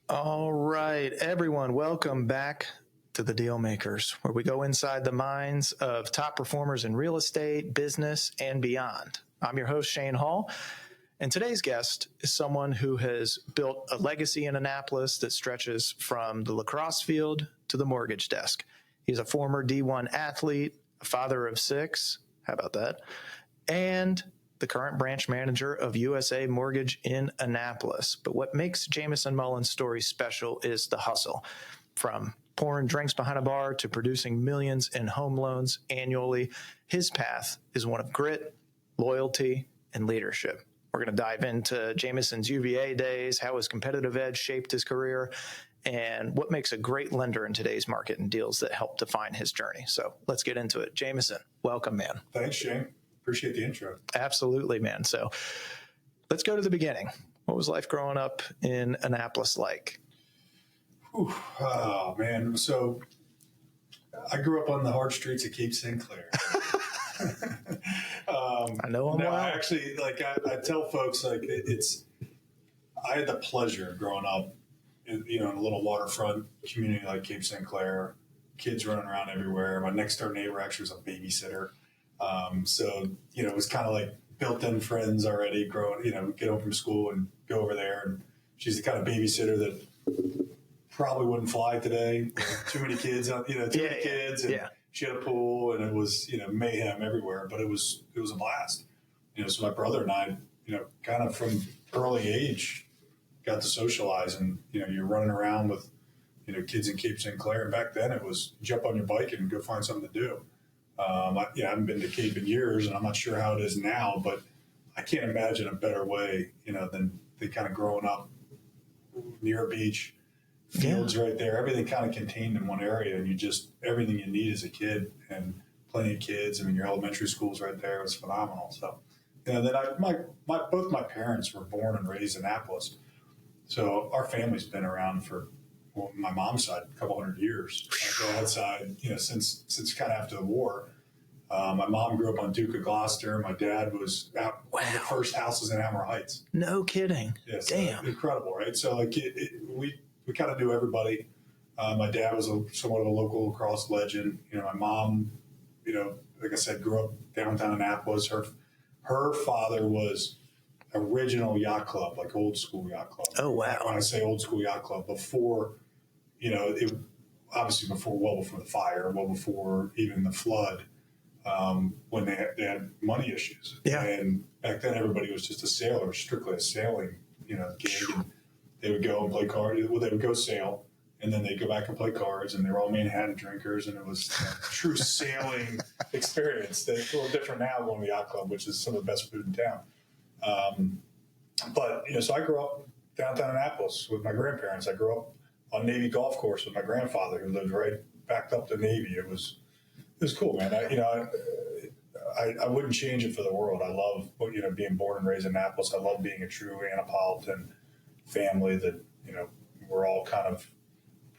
All right, everyone, welcome back to the Dealmakers, where we go inside the minds of top performers in real estate, business, and beyond. I'm your host, Shane Hall, and today's guest is someone who has built a legacy in Annapolis that stretches from the lacrosse field to the mortgage desk. He's a former D1 athlete, a father of 6, how about that, and the current branch manager of USA Mortgage in Annapolis. But what makes Jamison Mullen's story special is the hustle. From pouring drinks behind a bar to producing millions in home loans annually, his path is one of grit, loyalty, and leadership. We're going to dive into Jamison's UVA days, how his competitive edge shaped his career, and what makes a great lender in today's market and deals that help define his journey. So let's get into it. Jamison, welcome, man. Thanks, Shane. Appreciate the intro. Absolutely, man. So let's go to the beginning. What was life growing up in Annapolis like? Oh, man. So I grew up on the hard streets of Cape St. Clair. I know them well. I tell folks, I had the pleasure of growing up in a little waterfront community like Cape St. Clair, kids running around everywhere. My next door neighbor actually was a babysitter. It was kind of like built-in friends already growing, get home from school and go over there. And she's the kind of babysitter that probably wouldn't fly today. Too many kids, kids. And she had a pool and it was, mayhem everywhere, but it was a blast. So my brother and I, kind of from early age got to socialize and, you're running around with, kids in Cape St. Clair. And back then it was jump on your bike and go find something to do. I haven't been to Cape in years, and I'm not sure how it is now, but I can't imagine a better way, than kind of growing up near a beach, fields right there, everything kind of contained in one area, and everything you need as a kid, and plenty of kids. I mean, your elementary school's right there. It was phenomenal. So, then both my parents were born and raised in Annapolis, so our family's been around for. Well, my mom's side, a couple hundred years. My dad's side, since kind of after the war. My mom grew up on Duke of Gloucester. My dad was out one of the first houses in Hammer Heights. No kidding. Yeah, so damn. Incredible, right? So we kind of knew everybody. My dad was somewhat of a local lacrosse legend. My mom, like I said, grew up downtown Annapolis. Her father was original yacht club, like old school yacht club. Oh, wow. When I say old school yacht club, before, it obviously well before the fire, well before even the flood, when they had money issues. Yeah. And back then everybody was just a sailor, strictly a sailing, gig. And they would go and play cards. Well, they would go sail, and then they'd go back and play cards, and they were all Manhattan drinkers, and it was a true sailing experience. It's a little different now going to the yacht club, which is some of the best food in town. So I grew up downtown Annapolis with my grandparents. I grew up on Navy Golf Course with my grandfather, who lived right backed up to Navy. It was cool, man. I wouldn't change it for the world. I love, being born and raised in Annapolis. I love being a true Annapolitan family that, we're all kind of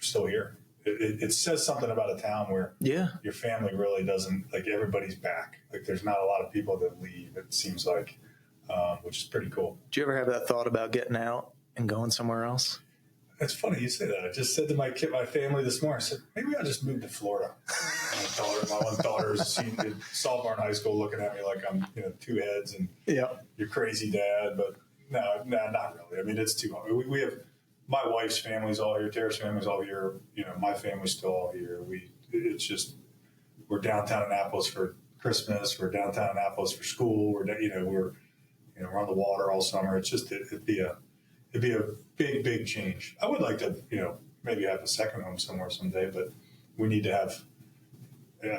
still here. It says something about a town where your family really doesn't, like, everybody's back. Like, there's not a lot of people that leave, it seems like, which is pretty cool. Do you ever have that thought about getting out and going somewhere else? It's funny you say that. I just said to my family this morning, I said, maybe I'll just move to Florida. My one daughter is a sophomore in high school looking at me like I'm, two heads and you're crazy dad. But no, not really. I mean, it's too hard. We have, my wife's family's all here. Tara's family's all here. My family's still all here. We're downtown Annapolis for Christmas. We're downtown Annapolis for school. We're on the water all summer. It's just, it'd be a big change. I would like to, maybe have a second home somewhere someday, but we need to have,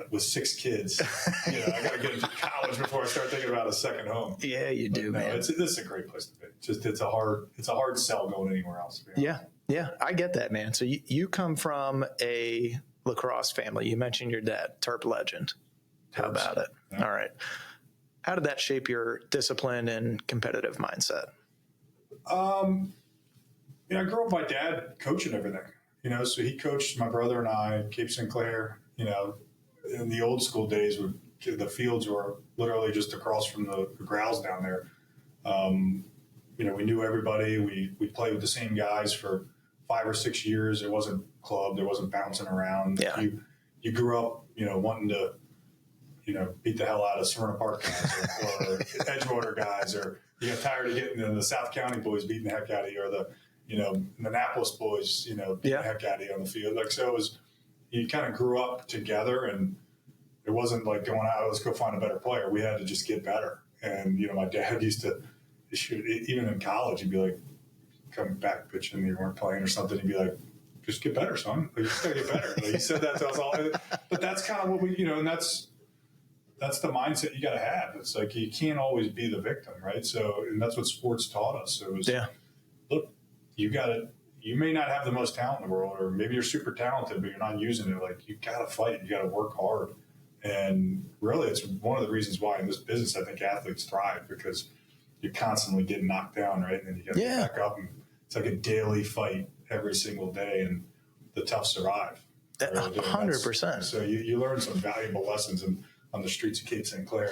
with 6 kids, I got to get into college before I start thinking about a second home. Yeah, you do, man. This is a great place to be. It's a hard sell going anywhere else. Yeah, I get that, man. So you come from a lacrosse family. You mentioned your dad, Terp legend. How about it? Yeah. All right. How did that shape your discipline and competitive mindset? I grew up with my dad coaching everything, so he coached my brother and I, Cape St. Clair, in the old school days, the fields were literally just across from the growls down there. We knew everybody. We played with the same guys for 5 or 6 years, it wasn't clubbed, it wasn't bouncing around. Yeah. You grew up, wanting to, beat the hell out of Smyrna Park guys or Edgewater guys, or you got tired of getting the South County boys beating the heck out of you, or the, Annapolis boys, beating the heck out of you on the field. Like, so it was, you kind of grew up together, and it wasn't like going out, let's go find a better player. We had to just get better. And, my dad used to, even in college, he'd be like, coming back pitching, you weren't playing or something, he'd be like, just get better, son. Like, you just gotta get better. Like, he said that to us all. But that's kind of what we, and that's the mindset you got to have. It's like, you can't always be the victim, right? So, and that's what sports taught us. It was, look, you may not have the most talent in the world, or maybe you're super talented, but you're not using it. Like, you got to fight. You got to work hard. And really, it's one of the reasons why in this business, I think athletes thrive, because you're constantly getting knocked down, right? And then you got to get back up, and it's like a daily fight every single day, and the tough survive. 100%. So you learn some valuable lessons on the streets of Cape St. Clair.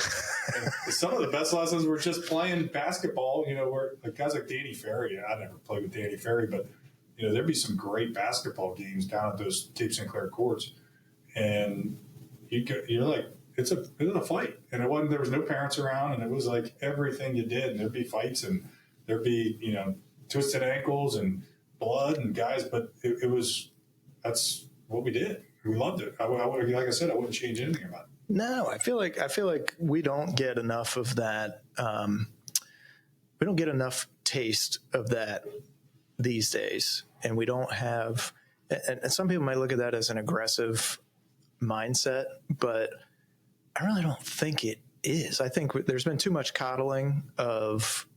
And some of the best lessons were just playing basketball, where like guys like Danny Ferry. I never played with Danny Ferry, but there'd be some great basketball games down at those Cape St. Clair courts, and you're like, it's a fight, and there was no parents around, and it was like everything you did, and there'd be fights, and there'd be twisted ankles and blood and guys, but that's what we did. We loved it. I would, like I said, I wouldn't change anything about it. No, I feel like we don't get enough of that. We don't get enough taste of that these days, and we don't have. And some people might look at that as an aggressive mindset, but I really don't think it is. I think there's been too much coddling of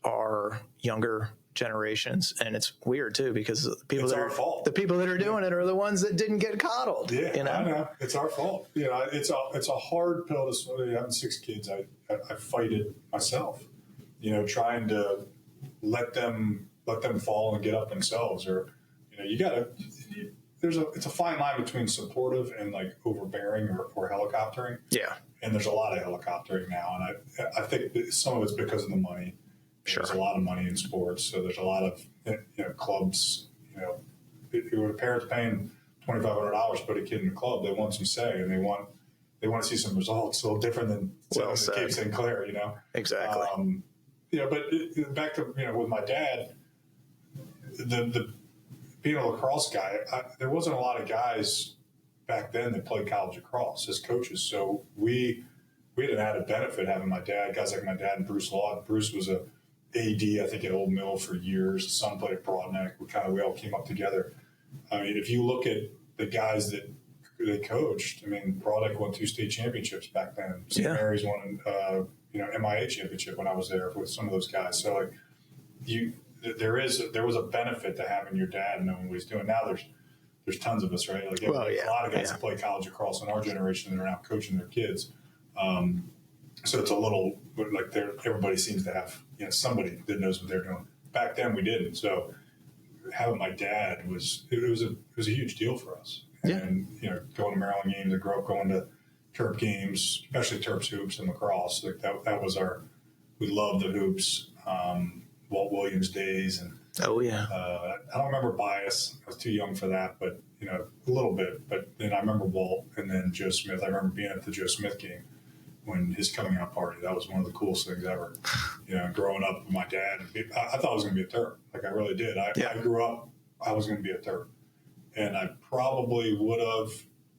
our younger generations, and it's weird too, because the people the people that are doing it are the ones that didn't get coddled. Yeah, I know, it's our fault. It's a hard pill to swallow. Having 6 kids, I fight it myself. Trying to let them fall and get up themselves, or it's a fine line between supportive and like overbearing or helicoptering. Yeah, and there's a lot of helicoptering now, and I think some of it's because of the money. Sure. There's a lot of money in sports, so there's a lot of clubs. The parents paying $2,500 to put a kid in a club, they want some say, and they want to see some results. A little different than Cape St. Clair, Exactly. But back to with my dad, the being a lacrosse guy, there wasn't a lot of guys back then that played college lacrosse as coaches, so we had an added benefit having my dad, guys like my dad and Bruce Law. Bruce was a AD, I think, at Old Mill for years. His son played at Broadneck. We all came up together. I mean, if you look at the guys that they coached, I mean, Broadneck won 2 state championships back then. St. Mary's won, MIA championship when I was there with some of those guys. So, like, there was a benefit to having your dad knowing what he's doing. Now there's tons of us, right? Like, a lot of guys that play college lacrosse in our generation that are now coaching their kids. So it's a little like everybody seems to have somebody that knows what they're doing. Back then we didn't. So having my dad was a huge deal for us. Yeah. And going to Maryland games, I grew up going to Terp games, especially Terps hoops and lacrosse. Like that was we loved the hoops. Walt Williams days, and I don't remember Bias. I was too young for that, but a little bit. But then I remember Walt, and then Joe Smith. I remember being at the Joe Smith game when his coming out party. That was one of the coolest things ever. Growing up with my dad, I thought I was going to be a Terp. Like, I really did. I grew up, I was going to be a Terp, and I probably would have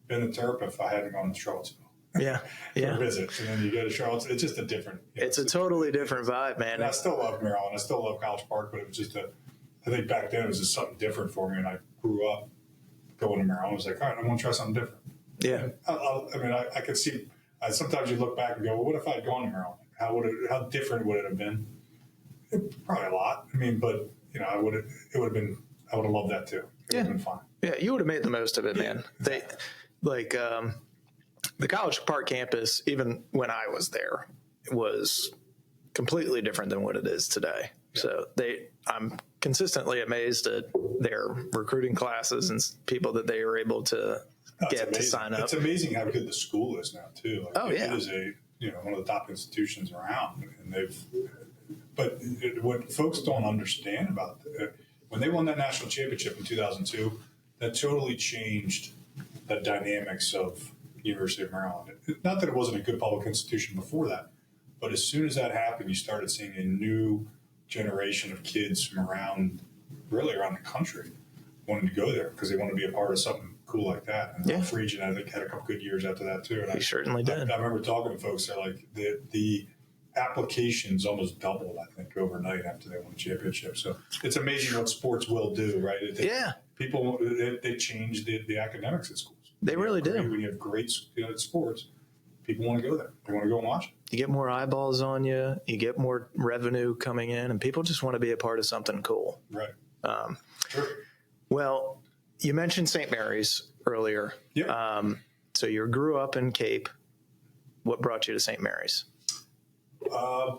been a Terp if I hadn't gone to Charlottesville. For a visit, and then you go to Charlottesville. It's just a different. It's a totally different vibe, man. And I still love Maryland. I still love College Park, but it was just I think back then it was just something different for me, and I grew up going to Maryland. I was like, all right, I want to try something different. Yeah. I could see. Sometimes you look back and go, well, what if I had gone to Maryland? How different would it have been? Probably a lot. I mean, but I would have loved that too. It would have been fun. Yeah, you would have made the most of it, man. The College Park campus, even when I was there, was completely different than what it is today. Yeah. So I'm consistently amazed at their recruiting classes and people that they were able to get to sign up. It's amazing how good the school is now too. It is one of the top institutions around, and what folks don't understand about it, when they won that national championship in 2002, that totally changed the dynamics of University of Maryland. Not that it wasn't a good public institution before that, but as soon as that happened, you started seeing a new generation of kids from really around the country wanting to go there because they want to be a part of something cool like that. And Ralph Region, I think, had a couple good years after that too. And he certainly did. I remember talking to folks that like the applications almost doubled, I think, overnight after they won the championship. So it's amazing what sports will do, right? People, they change the academics at schools. They really do. When you have great sports, people want to go there. They want to go and watch it. You get more eyeballs on you. You get more revenue coming in, and people just want to be a part of something cool. Right. Sure. Well, you mentioned St. Mary's earlier. Yeah. So you grew up in Cape. What brought you to St. Mary's?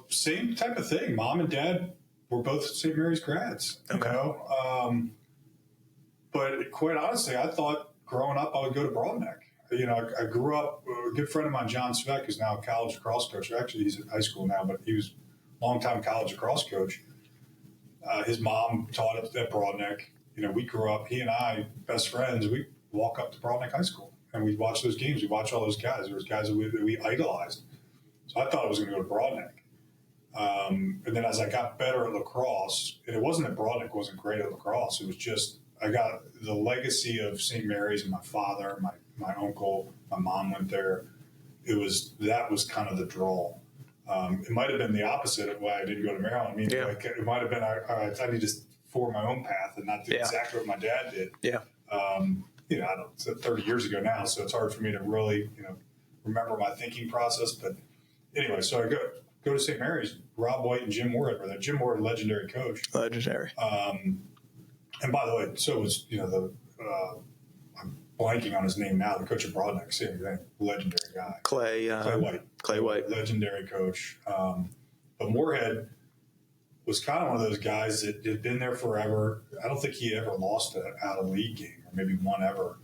Same type of thing. Mom and Dad were both St. Mary's grads. Okay. You know? But quite honestly, I thought growing up I would go to Broadneck. You know, I grew up, a good friend of mine, John Sveck, who's now a college lacrosse coach. Actually, he's in high school now, but he was a longtime college lacrosse coach. His mom taught at Broadneck. You know, we grew up, he and I, best friends, we walk up to Broadneck High School and we'd watch those games. We watch all those guys. There was guys that we idolized. So I thought I was going to go to Broadneck. And then as I got better at lacrosse, and it wasn't that Broadneck wasn't great at lacrosse, it was just I got the legacy of St. Mary's and my father, my uncle, my mom went there. That was kind of the draw. It might have been the opposite of why I didn't go to Maryland. I mean, it might have been I need to form my own path and not do exactly what my dad did. Yeah. You know, I don't. It's 30 years ago now, so it's hard for me to really, remember my thinking process. But anyway, so I go to St. Mary's. Rob White and Jim Moorhead were there. Jim Moorhead, legendary coach. Legendary. And by the way, so was I'm blanking on his name now. The coach of Broadneck, same thing, legendary guy. Clay White. Clay White, legendary coach. But Moorhead was kind of one of those guys that had been there forever. I don't think he ever lost out of league game, or maybe one ever.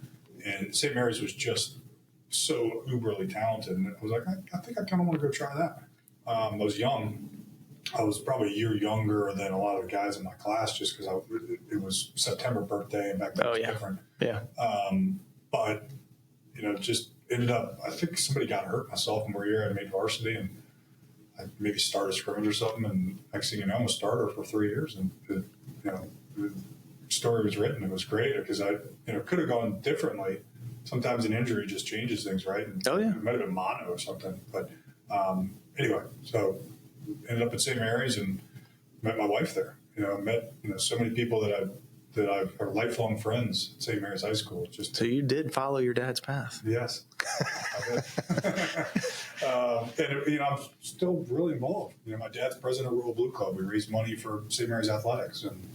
And St. Mary's was just so uberly talented. And I was like, I think I kind of want to go try that. I was young. I was probably a year younger than a lot of the guys in my class just because it was September birthday and back then it was different. Yeah. But, just ended up, I think somebody got hurt my sophomore year. I made varsity and I maybe started a scrimmage or something. And next thing you know, I'm a starter for 3 years. And, the story was written. It was great because I, could have gone differently. Sometimes an injury just changes things, right? And it might have been mono or something. But anyway, so ended up at St. Mary's and met my wife there. Met so many people that are lifelong friends at St. Mary's High School. So you did follow your dad's path. Yes, I did. And I'm still really involved. My dad's president of Rural Blue Club. We raise money for St. Mary's athletics, and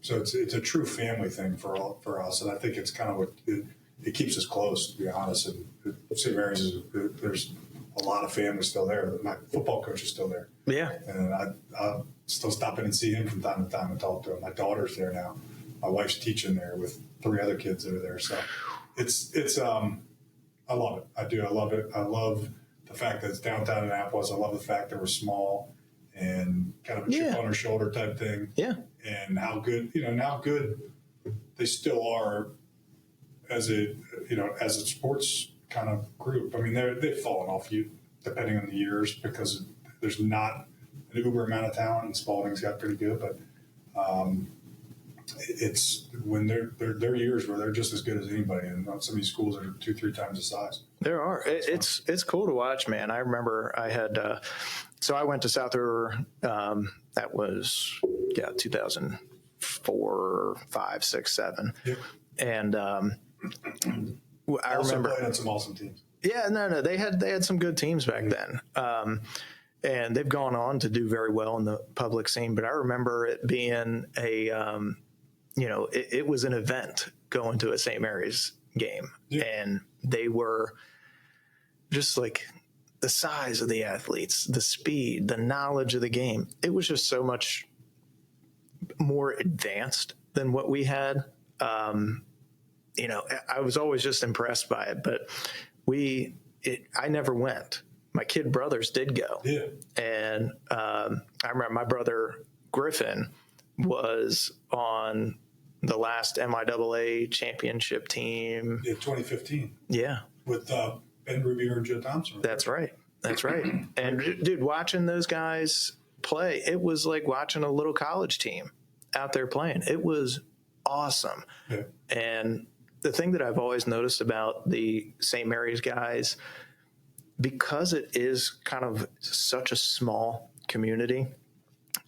so it's a true family thing for us. And I think it's kind of what it keeps us close, to be honest. And St. Mary's there's a lot of family still there. My football coach is still there. Yeah. And I still stop in and see him from time to time and talk to him. My daughter's there now. My wife's teaching there with 3 other kids that are there. So it's I love it. I do. I love it. I love the fact that it's downtown Annapolis. I love the fact that we're small and kind of a chip on our shoulder type thing. Yeah. And how good, how good they still are as a sports kind of group. I mean, they've fallen off depending on the years because there's not an uber amount of talent, and Spalding's got pretty good, but it's when they're years where they're just as good as anybody, and some of these schools are 2-3 times the size. There are. It's cool to watch, man. I remember I had so I went to South River. That was 2004, 5, 6, 7, and I remember playing on some awesome teams. Yeah, no, they had some good teams back then, and they've gone on to do very well in the public scene. But I remember it being it was an event going to a St. Mary's game, and they were just like the size of the athletes, the speed, the knowledge of the game. It was just so much more advanced than what we had. I was always just impressed by it, but I never went. My kid brothers did go. Yeah. And I remember my brother Griffin was on the last MIAA championship team. Yeah, 2015. Yeah. With Ben Revere and Joe Thompson. That's right. That's right. And dude, watching those guys play, it was like watching a little college team out there playing. It was awesome. Yeah. And the thing that I've always noticed about the St. Mary's guys, because it is kind of such a small community,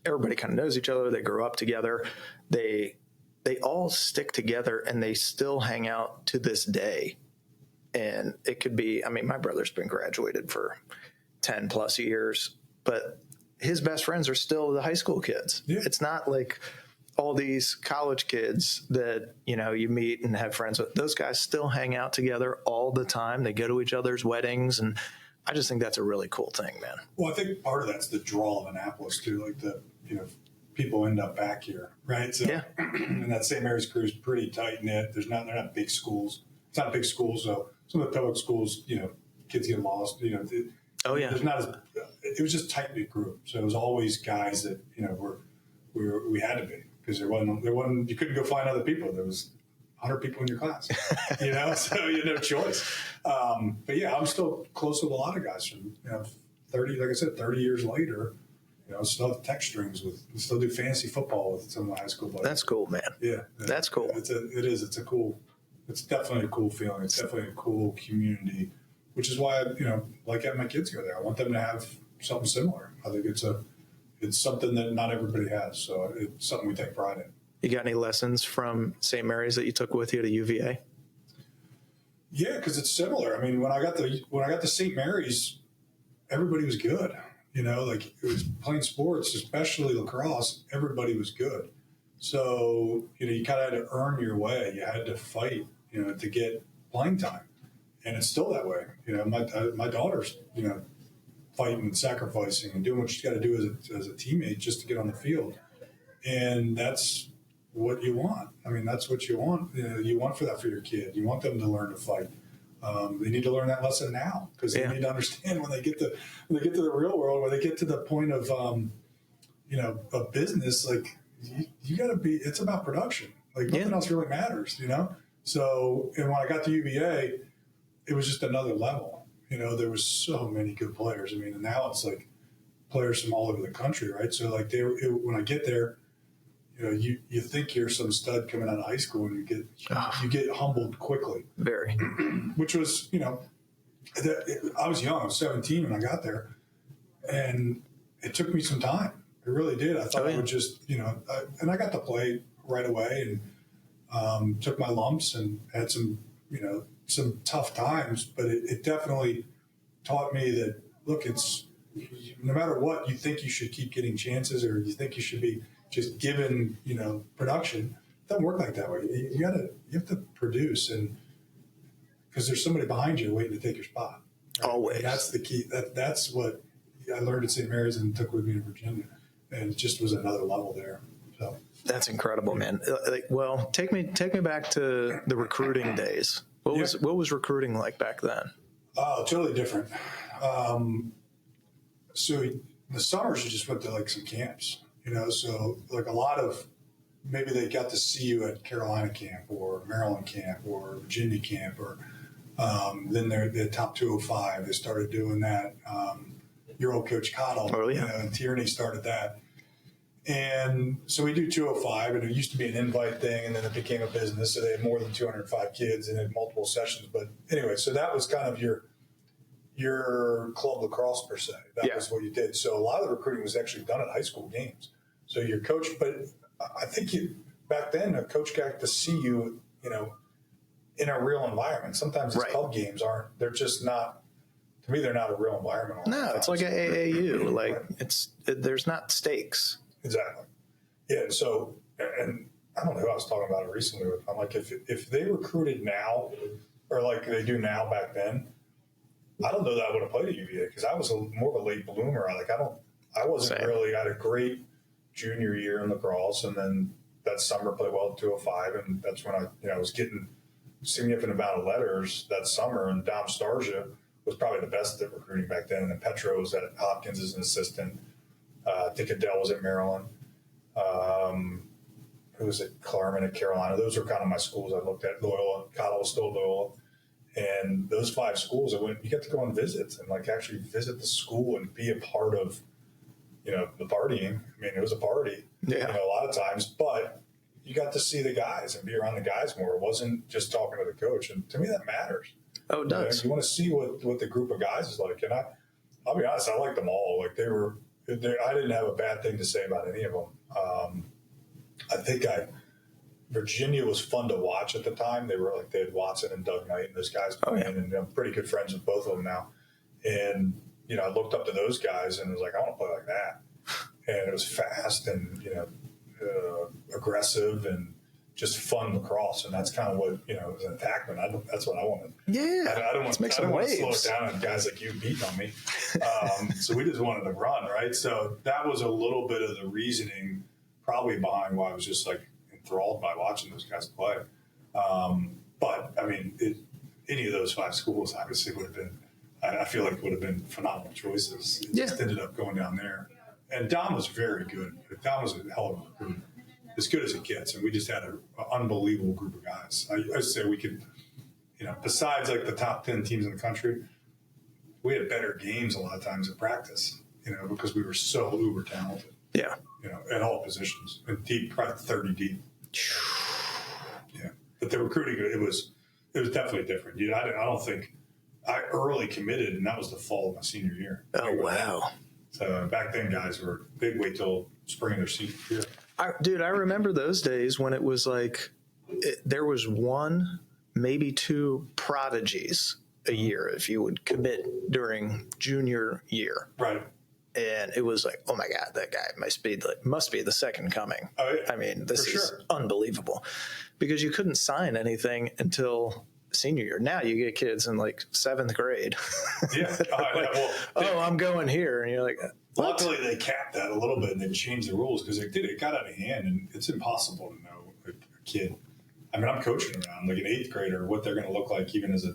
everybody kind of knows each other. They grew up together. They all stick together, and they still hang out to this day. And it could be, I mean, my brother's been graduated for 10 plus years, but his best friends are still the high school kids. Yeah. It's not like all these college kids that, you know, you meet and have friends with. Those guys still hang out together all the time. They go to each other's weddings. And I just think that's a really cool thing, man. Well, I think part of that's the draw of Annapolis too. Like people end up back here, right? So, Yeah. And that St. Mary's crew is pretty tight knit. They're not big schools. It's not a big school. So some of the public schools, kids get lost, Oh yeah. There's not as, it was just tight knit group. So it was always guys that, we had to be, because there wasn't, you couldn't go find other people. There was 100 people in your class, so you had no choice. But yeah, I'm still close with a lot of guys from, 30, like I said, 30 years later, still have text strings still do fantasy football with some of my high school buddies. That's cool, man. Yeah. That's cool. It's definitely a cool feeling. It's definitely a cool community, which is why I, like having my kids go there. I want them to have something similar. I think it's something that not everybody has. So it's something we take pride in. You got any lessons from St. Mary's that you took with you to UVA? Yeah, because it's similar. I mean, when I got to St. Mary's, everybody was good. Like it was playing sports, especially lacrosse. Everybody was good. So you kind of had to earn your way. You had to fight, to get playing time, and it's still that way. My daughter's, fighting and sacrificing and doing what she's got to do as a teammate just to get on the field, and that's what you want. I mean, that's what you want. You want for your kid. You want them to learn to fight. They need to learn that lesson now, because they need to understand when they get to the real world, when they get to the point of a business. Like you got to be. It's about production. Like nothing else really matters. So, and when I got to UVA, it was just another level. There was so many good players. I mean, and now it's like players from all over the country, right? So like when I get there, you think you're some stud coming out of high school, and you get humbled quickly. Very. Which was, I was young. I was 17 when I got there, and it took me some time. It really did. I thought I would just, and I got to play right away, and took my lumps and had some tough times, but it definitely taught me that, look, it's no matter what, you think you should keep getting chances, or you think you should be just given, production. It doesn't work like that way. You have to produce, and because there's somebody behind you waiting to take your spot. Right? Always. And that's the key. That's what I learned at St. Mary's and took with me to Virginia, and it just was another level there. So that's incredible, man. Well, take me back to the recruiting days. What was recruiting like back then? Oh, totally different. So the summers you just went to like some camps, so like a lot of, maybe they got to see you at Carolina camp or Maryland camp or Virginia camp, or then they're top 205. They started doing that. Your old coach Cottle, and Tierney started that. And so we do 205, and it used to be an invite thing, and then it became a business. So they had more than 205 kids and had multiple sessions. But anyway, so that was kind of your club lacrosse per se. That was what you did. So a lot of the recruiting was actually done at high school games. So your coach, but I think back then a coach got to see you, in a real environment. Sometimes these club games they're just not. To me, they're not a real environment. No, it's like an AAU. Like there's not stakes. Exactly. Yeah. So, and I don't know who I was talking about it recently with. I'm like, if they recruited now, or like they do now back then, I don't know that I would have played at UVA, because I was more of a late bloomer. I wasn't really. I had a great junior year in lacrosse, and then that summer played well at 205, and that's when I was getting a significant amount of letters that summer. And Dom Starsia was probably the best at recruiting back then, and then Petro was at Hopkins as an assistant. Dick Adele was at Maryland. Who was it? Claremont at Carolina. Those were kind of my schools I looked at. Loyola, Cottle was still Loyola. And those 5 schools, you get to go on visits and like actually visit the school and be a part of, the partying. I mean, it was a party, a lot of times, but you got to see the guys and be around the guys more. It wasn't just talking to the coach. And to me, that matters. Oh, it does. You want to see what the group of guys is like. And I'll be honest, I liked them all. Like I didn't have a bad thing to say about any of them. I think Virginia was fun to watch at the time. They had Watson and Doug Knight and those guys playing, and I'm pretty good friends with both of them now. And, I looked up to those guys and was like, I want to play like that. And it was fast and, aggressive and just fun lacrosse. And that's kind of what, as an attackman, that's what I wanted. Yeah. I don't want to slow it down on guys like you beating on me. So we just wanted to run, right? So that was a little bit of the reasoning probably behind why I was just like enthralled by watching those guys play. But I mean, any of those 5 schools obviously would have been, I feel like would have been phenomenal choices. It just ended up going down there. And Dom was very good. Dom was a hell of a recruit, as good as it gets. And we just had an unbelievable group of guys. I say we could, besides like the top 10 teams in the country, we had better games a lot of times in practice, because we were so uber talented. Yeah. At all positions, and deep, probably 30 deep. Yeah. But the recruiting, it was definitely different. I don't think I early committed, and that was the fall of my senior year. Oh, wow. So back then, guys they'd wait till spring of their senior year. I remember those days when it was like there was 1, maybe 2 prodigies a year if you would commit during junior year. Right. And it was like, oh my God, that guy must be the second coming. Oh, yeah. I mean, this is unbelievable, because you couldn't sign anything until senior year. Now you get kids in like 7th grade. Yeah. I'm going here. And you're like, what? Luckily they capped that a little bit and they changed the rules because it got out of hand, and it's impossible to know a kid. I mean, I'm coaching around like an 8th grader, what they're going to look like even as a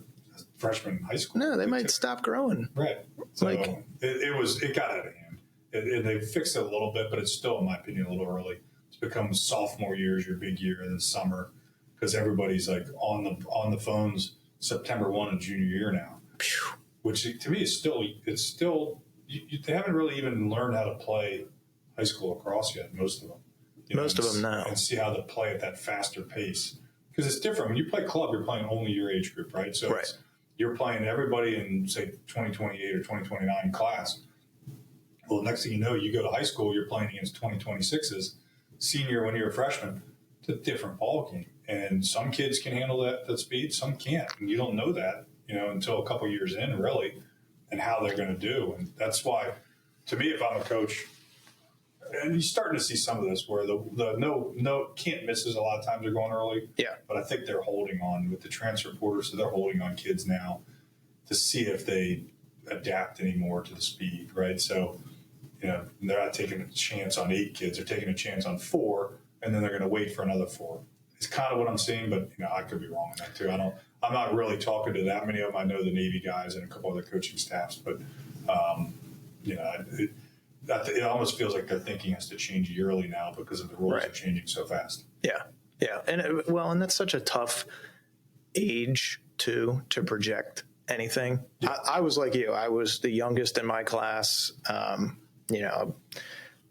freshman in high school. No, they might stop growing. Right. So it got out of hand. And they fixed it a little bit, but it's still, in my opinion, a little early. It's become sophomore year is your big year, and then summer, because everybody's like on the phones September 1 of junior year now, which to me is still they haven't really even learned how to play high school lacrosse yet. Most of them. Most of them now. And see how to play at that faster pace, because it's different when you play club. You're playing only your age group, right? So you're playing everybody in say 2028 or 2029 class. Well, next thing you know, you go to high school, you're playing against 2026s. Senior, when you're a freshman, it's a different ball game. And some kids can handle that speed, some can't. And you don't know that, until a couple years in, really, and how they're going to do. And that's why, to me, if I'm a coach, and you're starting to see some of this where the no can't misses a lot of times are going early. Yeah. But I think they're holding on with the transfer portal, so they're holding on kids now to see if they adapt anymore to the speed, right? So, they're not taking a chance on 8 kids. They're taking a chance on 4, and then they're going to wait for another 4. It's kind of what I'm seeing, but, I could be wrong in that too. I'm not really talking to that many of them. I know the Navy guys and a couple other coaching staffs, but, it almost feels like their thinking has to change yearly now because of the rules are changing so fast. Yeah. Yeah. And that's such a tough age to project anything. Yeah. I was like you. I was the youngest in my class,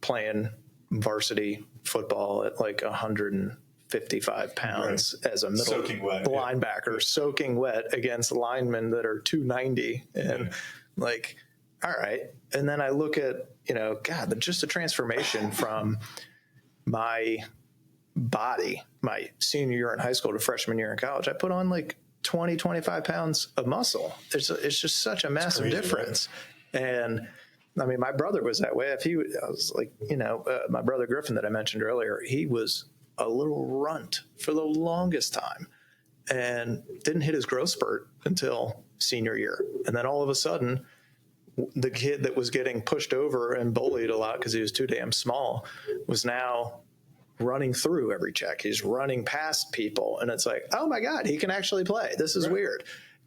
playing varsity football at like 155 pounds as a middle linebacker, soaking wet against linemen that are 290. And all right. And then I look at, just the transformation from my body, my senior year in high school to freshman year in college. I put on like 20, 25 pounds of muscle. It's just such a massive difference. Right? And I mean, my brother was that way. My brother Griffin that I mentioned earlier, he was a little runt for the longest time and didn't hit his growth spurt until senior year. And then all of a sudden, the kid that was getting pushed over and bullied a lot because he was too damn small was now running through every check. He's running past people. And it's like, oh my God, he can actually play. This is weird.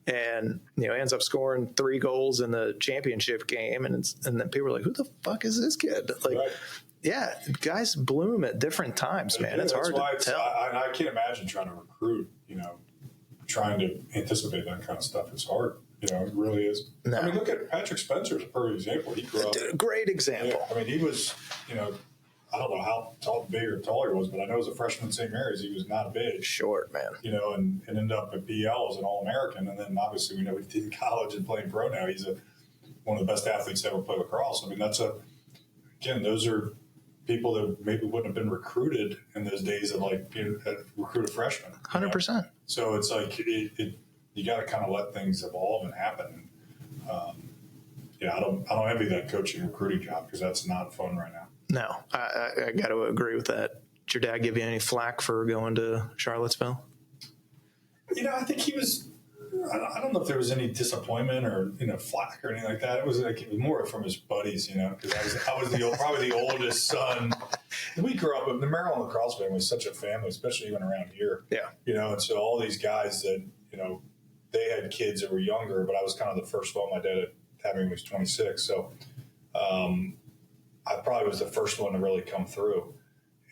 And, ends up scoring 3 goals in the championship game. And then people are like, who the fuck is this kid? yeah, guys bloom at different times, man. It's hard to tell. I can't imagine trying to recruit, trying to anticipate that kind of stuff. It's hard. It really is. No. I mean, look at Patrick Spencer's a perfect example. He grew up. Great example. Yeah, I mean, he was, I don't know how big or tall he was, but I know as a freshman at St. Mary's, he was not big. Short, man. And ended up at BL as an All-American. And then obviously we know he did college and playing pro now. He's one of the best athletes to ever play lacrosse. I mean, those are people that maybe wouldn't have been recruited in those days of recruit a freshman. 100%. So it's like you got to kind of let things evolve and happen. I don't envy that coaching recruiting job because that's not fun right now. No, I got to agree with that. Did your dad give you any flack for going to Charlottesville? I think he was. I don't know if there was any disappointment or flack or anything like that. It was more from his buddies, because I was probably the oldest son. And we grew up. The Maryland lacrosse family was such a family, especially even around here. Yeah. And so all these guys that they had kids that were younger, but I was kind of the first one. My dad having was 26, so I probably was the first one to really come through,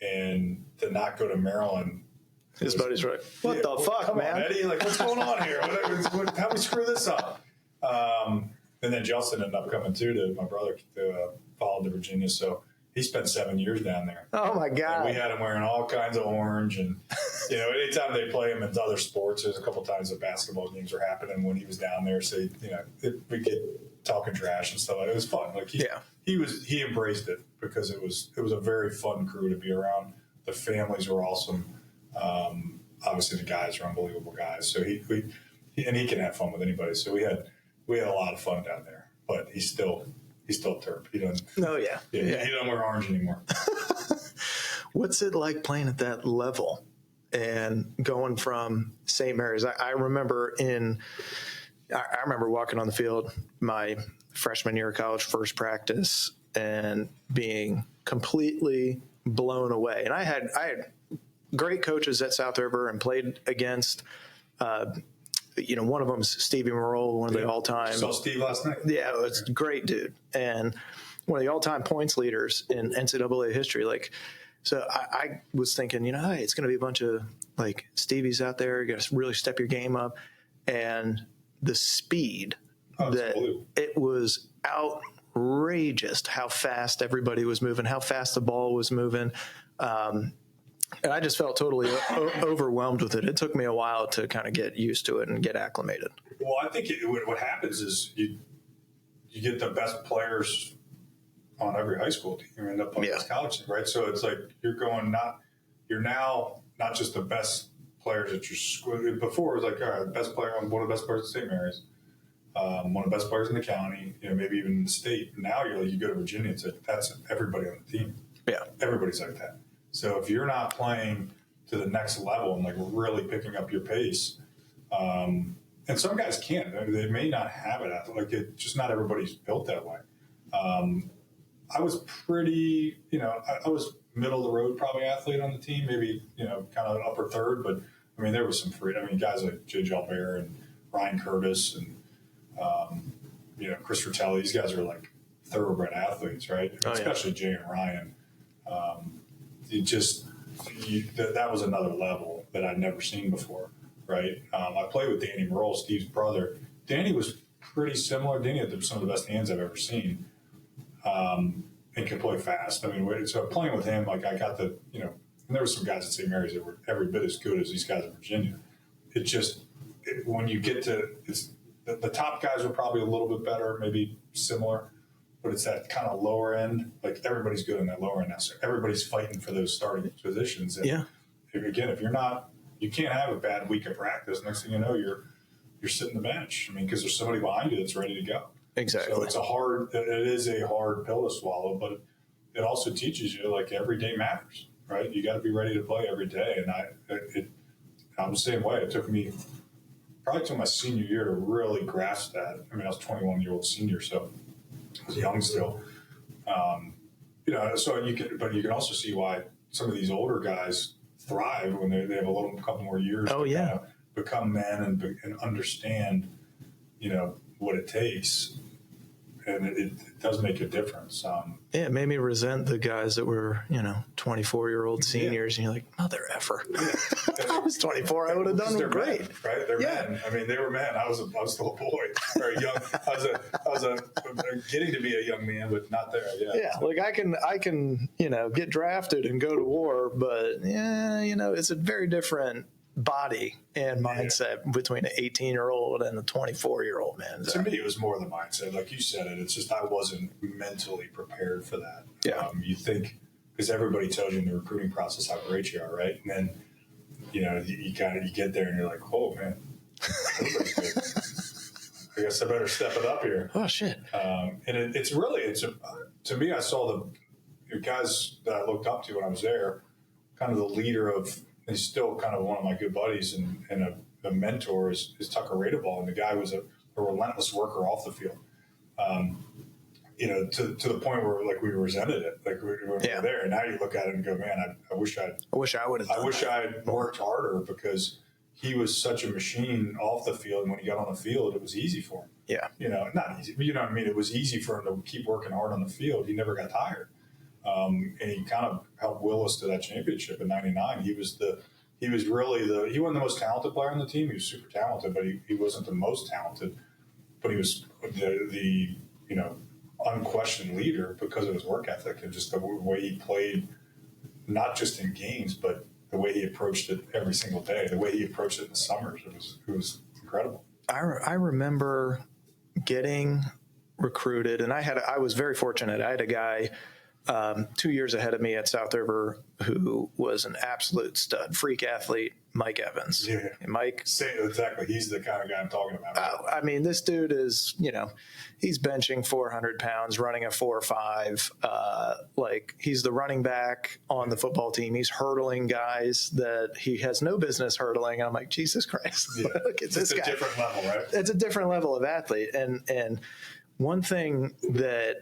and to not go to Maryland. His buddies were like, what the fuck, come man? On, Eddie, what's going on here? How we screw this up? And then Justin ended up coming too, my brother to follow to Virginia. So he spent 7 years down there. Oh my God. And we had him wearing all kinds of orange. And, anytime they play him in other sports, there's a couple times that basketball games were happening when he was down there. So, we get talking trash and stuff like that. It was fun. He embraced it because it was a very fun crew to be around. The families were awesome. Obviously the guys are unbelievable guys. So he can have fun with anybody. So we had a lot of fun down there, but he's still Terp. He doesn't. Oh yeah. He doesn't wear orange anymore. What's it like playing at that level and going from St. Mary's? I remember walking on the field my freshman year of college, first practice, and being completely blown away. And I had great coaches at South River and played against, one of them's Stevie Merle, one of the all-time. Saw Steve last night. Yeah, it's a great dude. And one of the all-time points leaders in NCAA history. So I was thinking, hey, it's going to be a bunch of Stevies out there. You got to really step your game up. And the speed it was outrageous how fast everybody was moving, how fast the ball was moving. And I just felt totally overwhelmed with it. It took me a while to kind of get used to it and get acclimated. Well, I think what happens is you get the best players on every high school team. You end up playing this college team, right? So it's like you're now not just the best players at your school. Before it was like, all right, best player, I'm one of the best players at St. Mary's, one of the best players in the county, maybe even in the state. Now you go to Virginia, it's like that's everybody on the team. Yeah, everybody's like that. So if you're not playing to the next level and really picking up your pace, and some guys can't. They may not have it. Just not everybody's built that way. I was pretty, I was middle of the road probably athlete on the team, maybe kind of upper third. But I mean, there was some guys like Jay Jalbert and Ryan Curtis and Chris Fratelli. These guys are thoroughbred athletes, right? Especially Jay and Ryan. That was another level that I'd never seen before, right? I played with Danny Merle, Steve's brother. Danny was pretty similar. Danny had some of the best hands I've ever seen, and could play fast. I mean, so playing with him, I got and there were some guys at St. Mary's that were every bit as good as these guys in Virginia. When you get to the top guys were probably a little bit better, maybe similar. But it's that kind of lower end. Everybody's good in that lower end now. So everybody's fighting for those starting positions. And if you're not, you can't have a bad week of practice. Next thing you know, you're sitting the bench. I mean, because there's somebody behind you that's ready to go. Exactly. So it is a hard pill to swallow, but it also teaches you every day matters, right? You got to be ready to play every day. And I'm the same way. It took me probably till my senior year to really grasp that. I mean, I was a 21-year-old senior, so I was young still. So you can also see why some of these older guys thrive when they have a couple more years to kind of become men and understand, what it takes. it does make a difference. Yeah, it made me resent the guys that were, 24-year-old seniors, and you're like, mother effer. Yeah. If I was 24, I would have done great. Men, right? They're men. I mean, they were men. I was still a boy, or young. I was getting to be a young man, but not there yet. Yeah, So. like I can, get drafted and go to war, but it's a very different body and mindset between an 18-year-old and a 24-year-old, man. To me, it was more the mindset. Like you said it. It's just I wasn't mentally prepared for that. Yeah. You think, because everybody tells you in the recruiting process how great you are, right? And then, you get there and you're like, oh, man, everybody's good. I guess I better step it up here. Oh, shit. And to me, I saw the guys that I looked up to when I was there, kind of the leader of, he's still kind of one of my good buddies and a mentor is Tucker Radeball. And the guy was a relentless worker off the field. To the point where like we resented it, like we were there. And now you look at it and go, man, I wish I would have. I wish I had worked harder, because he was such a machine off the field. And when he got on the field, it was easy for him. Yeah. Not easy, but you know what I mean? It was easy for him to keep working hard on the field. He never got tired. And he kind of helped will us to that championship in '99. He wasn't the most talented player on the team. He was super talented, but he wasn't the most talented. But he was the unquestioned leader because of his work ethic and just the way he played, not just in games, but the way he approached it every single day, the way he approached it in the summers. It was incredible. I remember getting recruited, and I was very fortunate. I had a guy 2 years ahead of me at South River who was an absolute stud, freak athlete, Mike Evans. Yeah. And Mike. Exactly. He's the kind of guy I'm talking about. This dude is, he's benching 400 pounds, running a 4.5. He's the running back on the football team. He's hurdling guys that he has no business hurdling. And I'm like, Jesus Christ. Yeah. Look at this guy. It's a different level, right? It's a different level of athlete. And one thing that,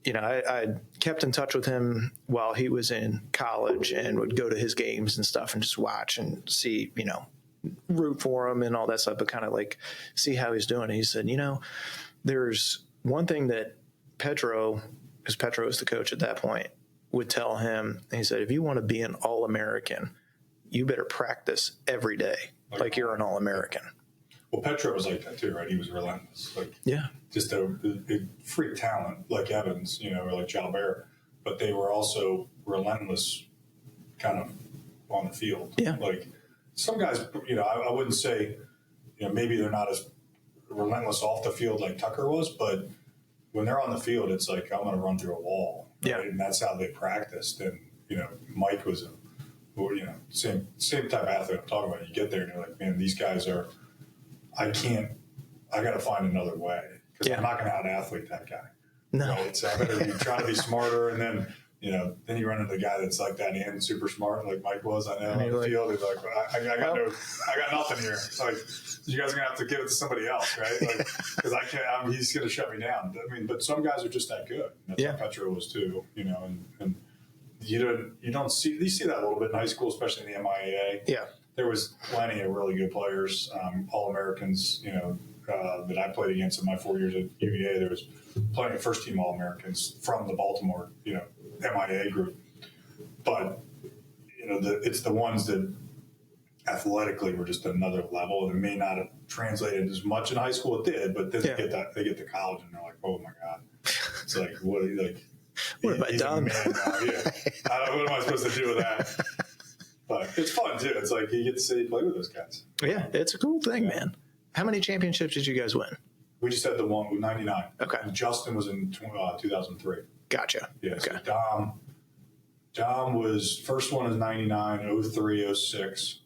I kept in touch with him while he was in college and would go to his games and stuff and just watch and see, root for him and all that stuff, but kind of see how he's doing. And he said, there's one thing that Petro, because Petro was the coach at that point, would tell him. He said, if you want to be an All-American, you better practice every day like you're an All-American. Well, Petro was like that too, right? He was relentless. Just a freak talent like Evans, or like Jalbert, but they were also relentless kind of on the field. Yeah. Like some guys, I wouldn't say, maybe they're not as relentless off the field like Tucker was, but when they're on the field, it's like, I'm going to run through a wall. Right? Yeah. And that's how they practiced. And, Mike was same type of athlete I'm talking about. You get there and you're like, man, these guys are, I got to find another way. Because I'm not going to out-athlete that guy. No. I better be trying to be smarter, and then you run into the guy that's like that and super smart, like Mike was. I know on the field, he's like, I got nothing here. It's like, you guys are gonna have to give it to somebody else, right? Because I can't. He's gonna shut me down. But some guys are just that good. That's how Petro was too. And you see that a little bit in high school, especially in the MIAA. Yeah. There was plenty of really good players, All-Americans, that I played against in my 4 years at UVA. There was plenty of first-team All-Americans from the Baltimore, MIA group. But, it's the ones that athletically were just another level, and it may not have translated as much in high school. It did, but then they get to college and they're like, oh my God. It's like, what have I done? What am I supposed to do with that? But it's fun too. It's like you get to see play with those guys. Yeah, it's a cool thing, man. How many championships did you guys win? We just had the one with 99. Okay. And Justin was in 2003. Gotcha. Yeah. Okay. So Dom was, first one is 99, 03, 06.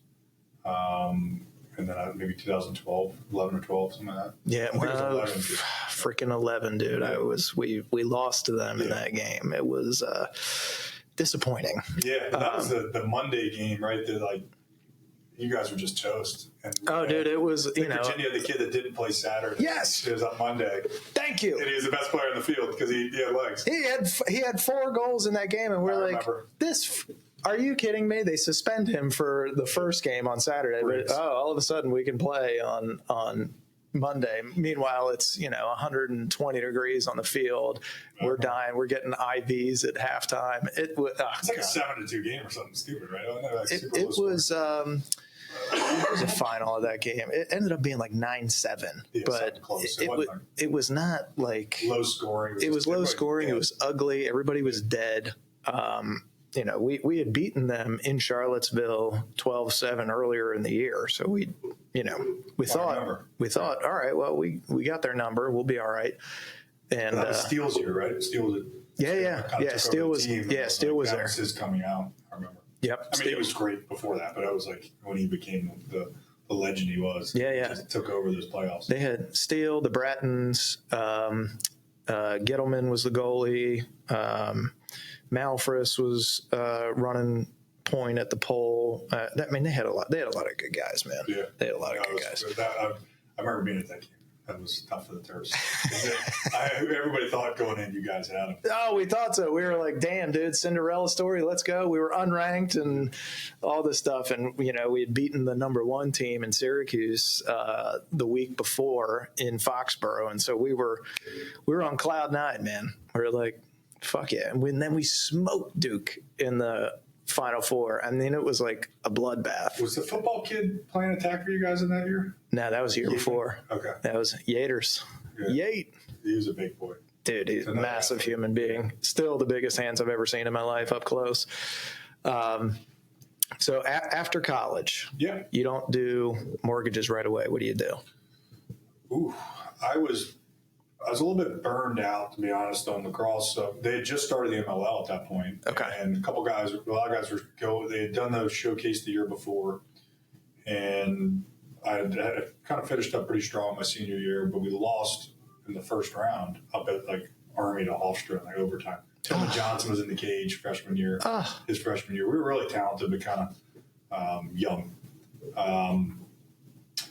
And then maybe 2012, 11 or 12, something like that. Yeah, I think it was 11. Freaking 11, dude. Yeah. We lost to them in that game. It was disappointing. Yeah, that was the Monday game, right? You guys were just toast. And, dude, it was, Virginia, the kid that didn't play Saturday. Yes. It was on Monday. Thank you. And he was the best player in the field because he had legs. He had 4 goals in that game, and we're like, are you kidding me? They suspend him for the first game on Saturday, but all of a sudden we can play on Monday. Meanwhile, it's 120 degrees on the field. We're dying. We're getting IVs at halftime. It was it's like a 7-2 game or something stupid, right? It was a final of that game. It ended up being like 9-7, but it was not like low scoring. It was low scoring. It was ugly. Everybody was dead. We had beaten them in Charlottesville 12-7 earlier in the year. So we thought, all right, well, we got their number. We'll be all right. And that was Steele's year, right? Steele was Steele was Steele was there. His coming out, I remember. Yep. I mean, he was great before that, but I was like when he became the legend he was. Yeah. Just took over those playoffs. They had Steele, the Brattons, Gettleman was the goalie. Malfris was running point at the pole. They had a lot of good guys, man. Yeah. They had a lot of good guys. I remember being at that game. That was tough for the Terps. Everybody thought going in, you guys had them. Oh, we thought so. We were like, damn, dude, Cinderella story. Let's go. We were unranked and all this stuff. And, we had beaten the number 1 team in Syracuse the week before in Foxborough. And so we were on cloud 9, man. We were like, fuck yeah. And then we smoked Duke in the Final Four. I mean, it was like a bloodbath. Was the football kid playing attack for you guys in that year? No, that was the year before. Okay. That was Yaters. Yeah. Yate. He was a big boy. Dude, he's a massive human being. Still the biggest hands I've ever seen in my life up close. So after college, you don't do mortgages right away. What do you do? Ooh, I was a little bit burned out, to be honest, on lacrosse. So they had just started the MLL at that point. Okay. And a lot of guys they had done the showcase the year before. And I had kind of finished up pretty strong my senior year, but we lost in the first round up at like Army to Hofstra in like overtime. Tillman Johnson was in the cage freshman year, his freshman year. We were really talented, but kind of young.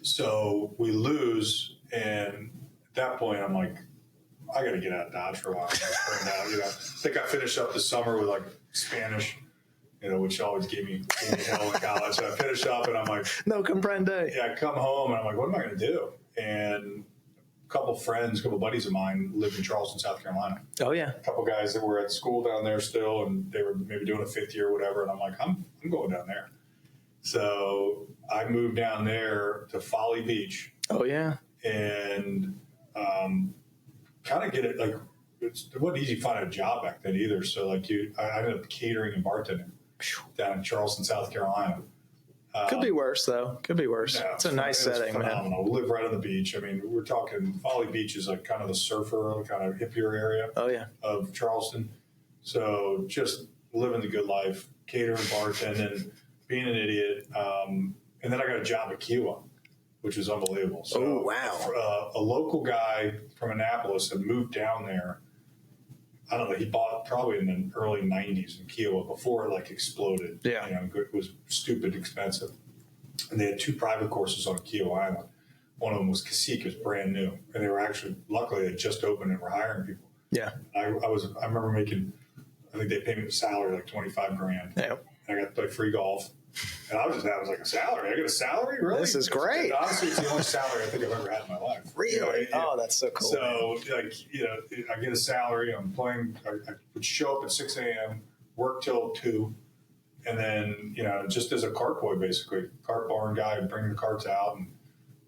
So we lose, and at that point, I'm like, I got to get out of Dodge for a while. I think I finished up the summer with like Spanish, which always gave me hell in college. So I finished up, and I'm like, no comprende. Yeah, I come home, and I'm like, what am I going to do? And a couple buddies of mine lived in Charleston, South Carolina. Oh yeah. A couple guys that were at school down there still, and they were maybe doing a 5th year or whatever. And I'm like, I'm going down there. So I moved down there to Folly Beach. Oh yeah. And kind of get it like it wasn't easy to find a job back then either. So like I ended up catering and bartending down in Charleston, South Carolina. Could be worse though. Could be worse. Yeah, it's a nice setting, phenomenal, man. We live right on the beach. I mean, we're talking Folly Beach is like kind of the surfer, kind of hippier area. Oh yeah. Of Charleston. So just living the good life, catering, bartending, being an idiot, and then I got a job at Kiowa, which was unbelievable. So, oh, wow. A local guy from Annapolis had moved down there. I don't know. He bought probably in the early 90s in Kiowa before it like exploded. Yeah. It was stupid expensive. And they had 2 private courses on Kiowa Island. One of them was Cacique. It was brand new. And they were actually, luckily, they had just opened and were hiring people. Yeah. I remember making, I think they paid me a salary like $25,000. Yeah. And I got to play free golf. And I was like, a salary? I get a salary? Really? This is great. Honestly, it's the only salary I think I've ever had in my life. Really? Oh, that's so cool. So, I get a salary. I'm playing. I would show up at 6 a.m., work till 2, and then, just as a cart boy, basically. Cart barn guy would bring the carts out. And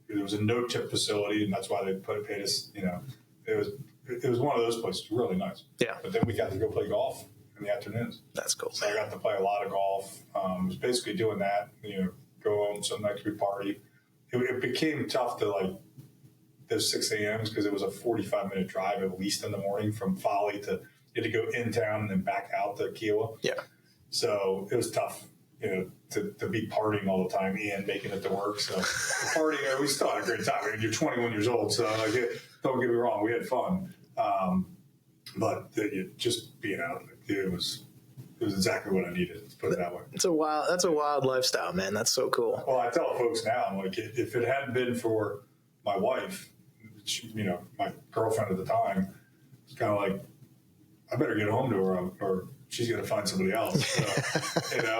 there was a no-tip facility, and that's why they paid us, it was one of those places, really nice. Yeah. But then we got to go play golf in the afternoons. That's cool. So I got to play a lot of golf. Was basically doing that, go home some nights we party. It became tough to like those 6 a.m.s because it was a 45-minute drive at least in the morning from Folly to, you had to go in town and then back out to Kiowa. Yeah. So it was tough, to be partying all the time and making it to work. So partying, we still had a great time. I mean, you're 21 years old, so don't get me wrong, we had fun. But just being out, it was exactly what I needed. Let's put it that way. That's a wild lifestyle, man. That's so cool. Well, I tell folks now, I'm like, if it hadn't been for my wife, my girlfriend at the time, it's kind of like, I better get home to her or she's going to find somebody else. So,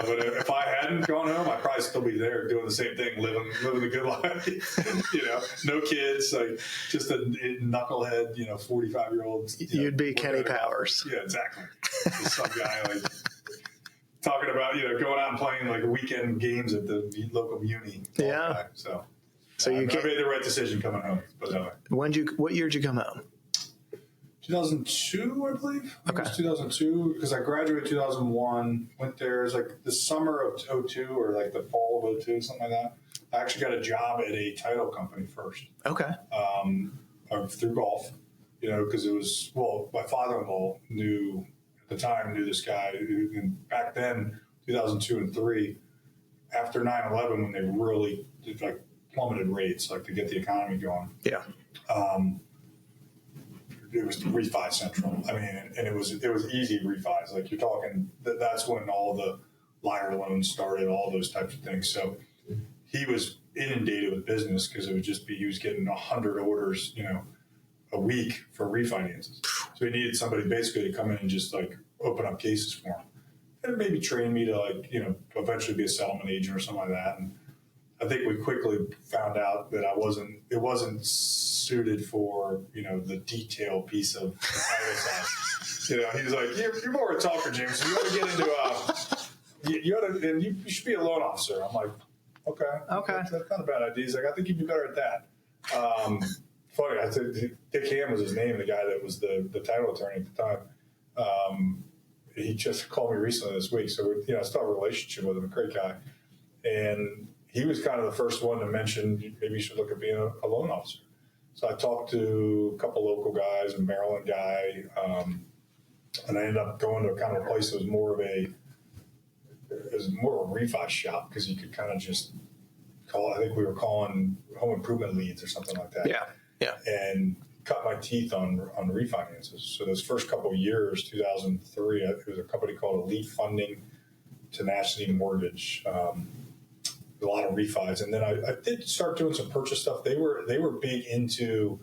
but if I hadn't gone home, I'd probably still be there doing the same thing, living the good life. No kids, like just a knucklehead, 45-year-old. You'd be Kenny Powers. Yeah, exactly. Just some guy like talking about going out and playing like weekend games at the local muni. Yeah. So you I made the right decision coming home. But anyway. What year did you come home? 2002, I believe. Okay. It was 2002 because I graduated 2001. Went there. It was like the summer of 2002 or like the fall of 2002, something like that. I actually got a job at a title company first. Okay. Through golf, because it was, my father-in-law knew this guy. And back then, 2002 and 3, after 9/11, when they really did like plummeted rates, like to get the economy going. Yeah. It was refi central. I mean, and it was easy refis. Like you're talking, that's when all the liar loans started, all those types of things. So he was inundated with business because it would just be, he was getting 100 orders, a week for refinances. So he needed somebody basically to come in and just like open up cases for him and maybe train me to like, eventually be a settlement agent or something like that. And I think we quickly found out that it wasn't suited for, the detail piece of the title side. He was like, you're more a talker, James. You ought to get into, and you should be a loan officer. I'm like, okay. That's not a bad idea. He's like, I think you'd be better at that. Funny, I said Dick Ham was his name, the guy that was the title attorney at the time. He just called me recently this week. So, I still have a relationship with him, a great guy. And he was kind of the first one to mention maybe you should look at being a loan officer. So I talked to a couple local guys, a Maryland guy, and I ended up going to kind of a place that was more of a refi shop because you could kind of just call. I think we were calling home improvement leads or something like that. Yeah. And cut my teeth on refinances. So those first couple of years, 2003, it was a company called Elite Funding Tenacity Mortgage. A lot of refis, and then I did start doing some purchase stuff. They were big into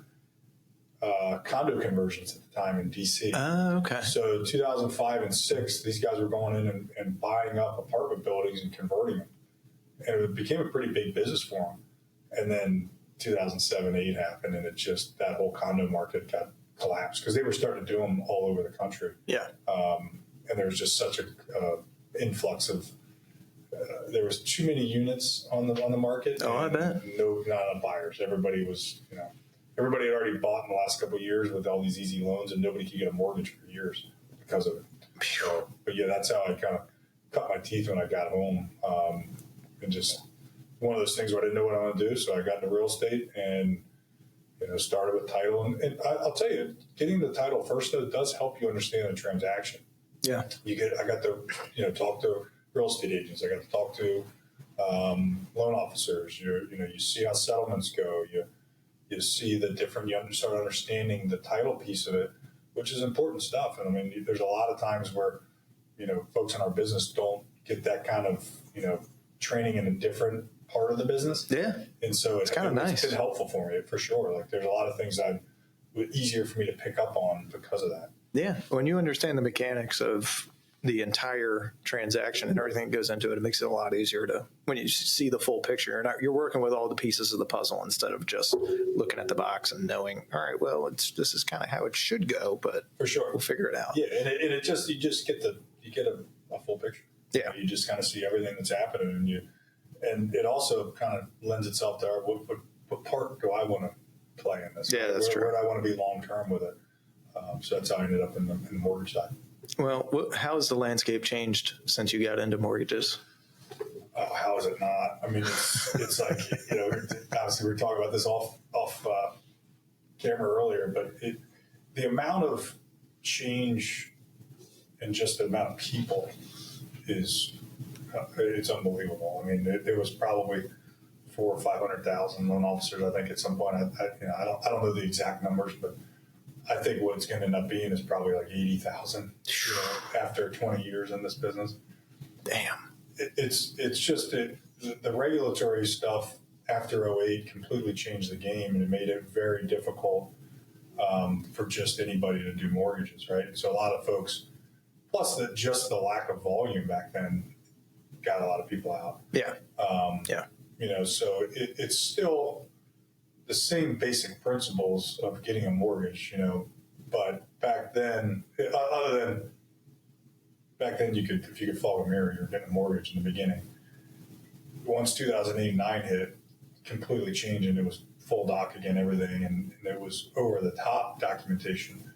condo conversions at the time in DC. Okay. So 2005 and 6, these guys were going in and buying up apartment buildings and converting them, and it became a pretty big business for them. And then 2007, 8 happened, and it just that whole condo market got collapsed because they were starting to do them all over the country. Yeah. And there was just such a influx of. There was too many units on the market. Oh, I bet. Not enough buyers. Everybody was, everybody had already bought in the last couple of years with all these easy loans, and nobody could get a mortgage for years because of it. So, but yeah, that's how I kind of cut my teeth when I got home, and just one of those things where I didn't know what I wanted to do. So I got into real estate and started with title. And I'll tell you, getting the title first though does help you understand the transaction. Yeah, I got to talk to real estate agents. I got to talk to loan officers. You see how settlements go. You see the different. You start understanding the title piece of it, which is important stuff. And I mean, there's a lot of times where folks in our business don't get that kind of training in a different part of the business. Yeah, and so it's kind of nice. It's been helpful for me for sure. Like there's a lot of things easier for me to pick up on because of that. Yeah, when you understand the mechanics of the entire transaction and everything that goes into it, it makes it a lot easier when you see the full picture. You're working with all the pieces of the puzzle instead of just looking at the box and knowing, all right, well, this is kind of how it should go, but for sure we'll figure it out. Yeah, and you just get a full picture. Yeah, you just kind of see everything that's happening, and it also kind of lends itself to what part do I want to play in this? Yeah, that's true. Where do I want to be long term with it? So that's how I ended up in the mortgage side. Well, how has the landscape changed since you got into mortgages? Oh, how is it not? I mean, it's like, obviously we were talking about this off camera earlier, but the amount of change and just the amount of people it's unbelievable. I mean, there was probably 400,000 or 500,000 loan officers, I think, at some point. I don't know the exact numbers, but I think what it's going to end up being is probably like 80,000 after 20 years in this business. Damn. It's just the regulatory stuff after 2008 completely changed the game, and it made it very difficult for just anybody to do mortgages, right? So a lot of folks Plus, just the lack of volume back then got a lot of people out. Yeah. Yeah. So it's still the same basic principles of getting a mortgage, but back then, other than back then, if you could follow a mirror, you were getting a mortgage in the beginning. Once 2008-9 hit, completely changed, and it was full doc again, everything, and it was over the top documentation.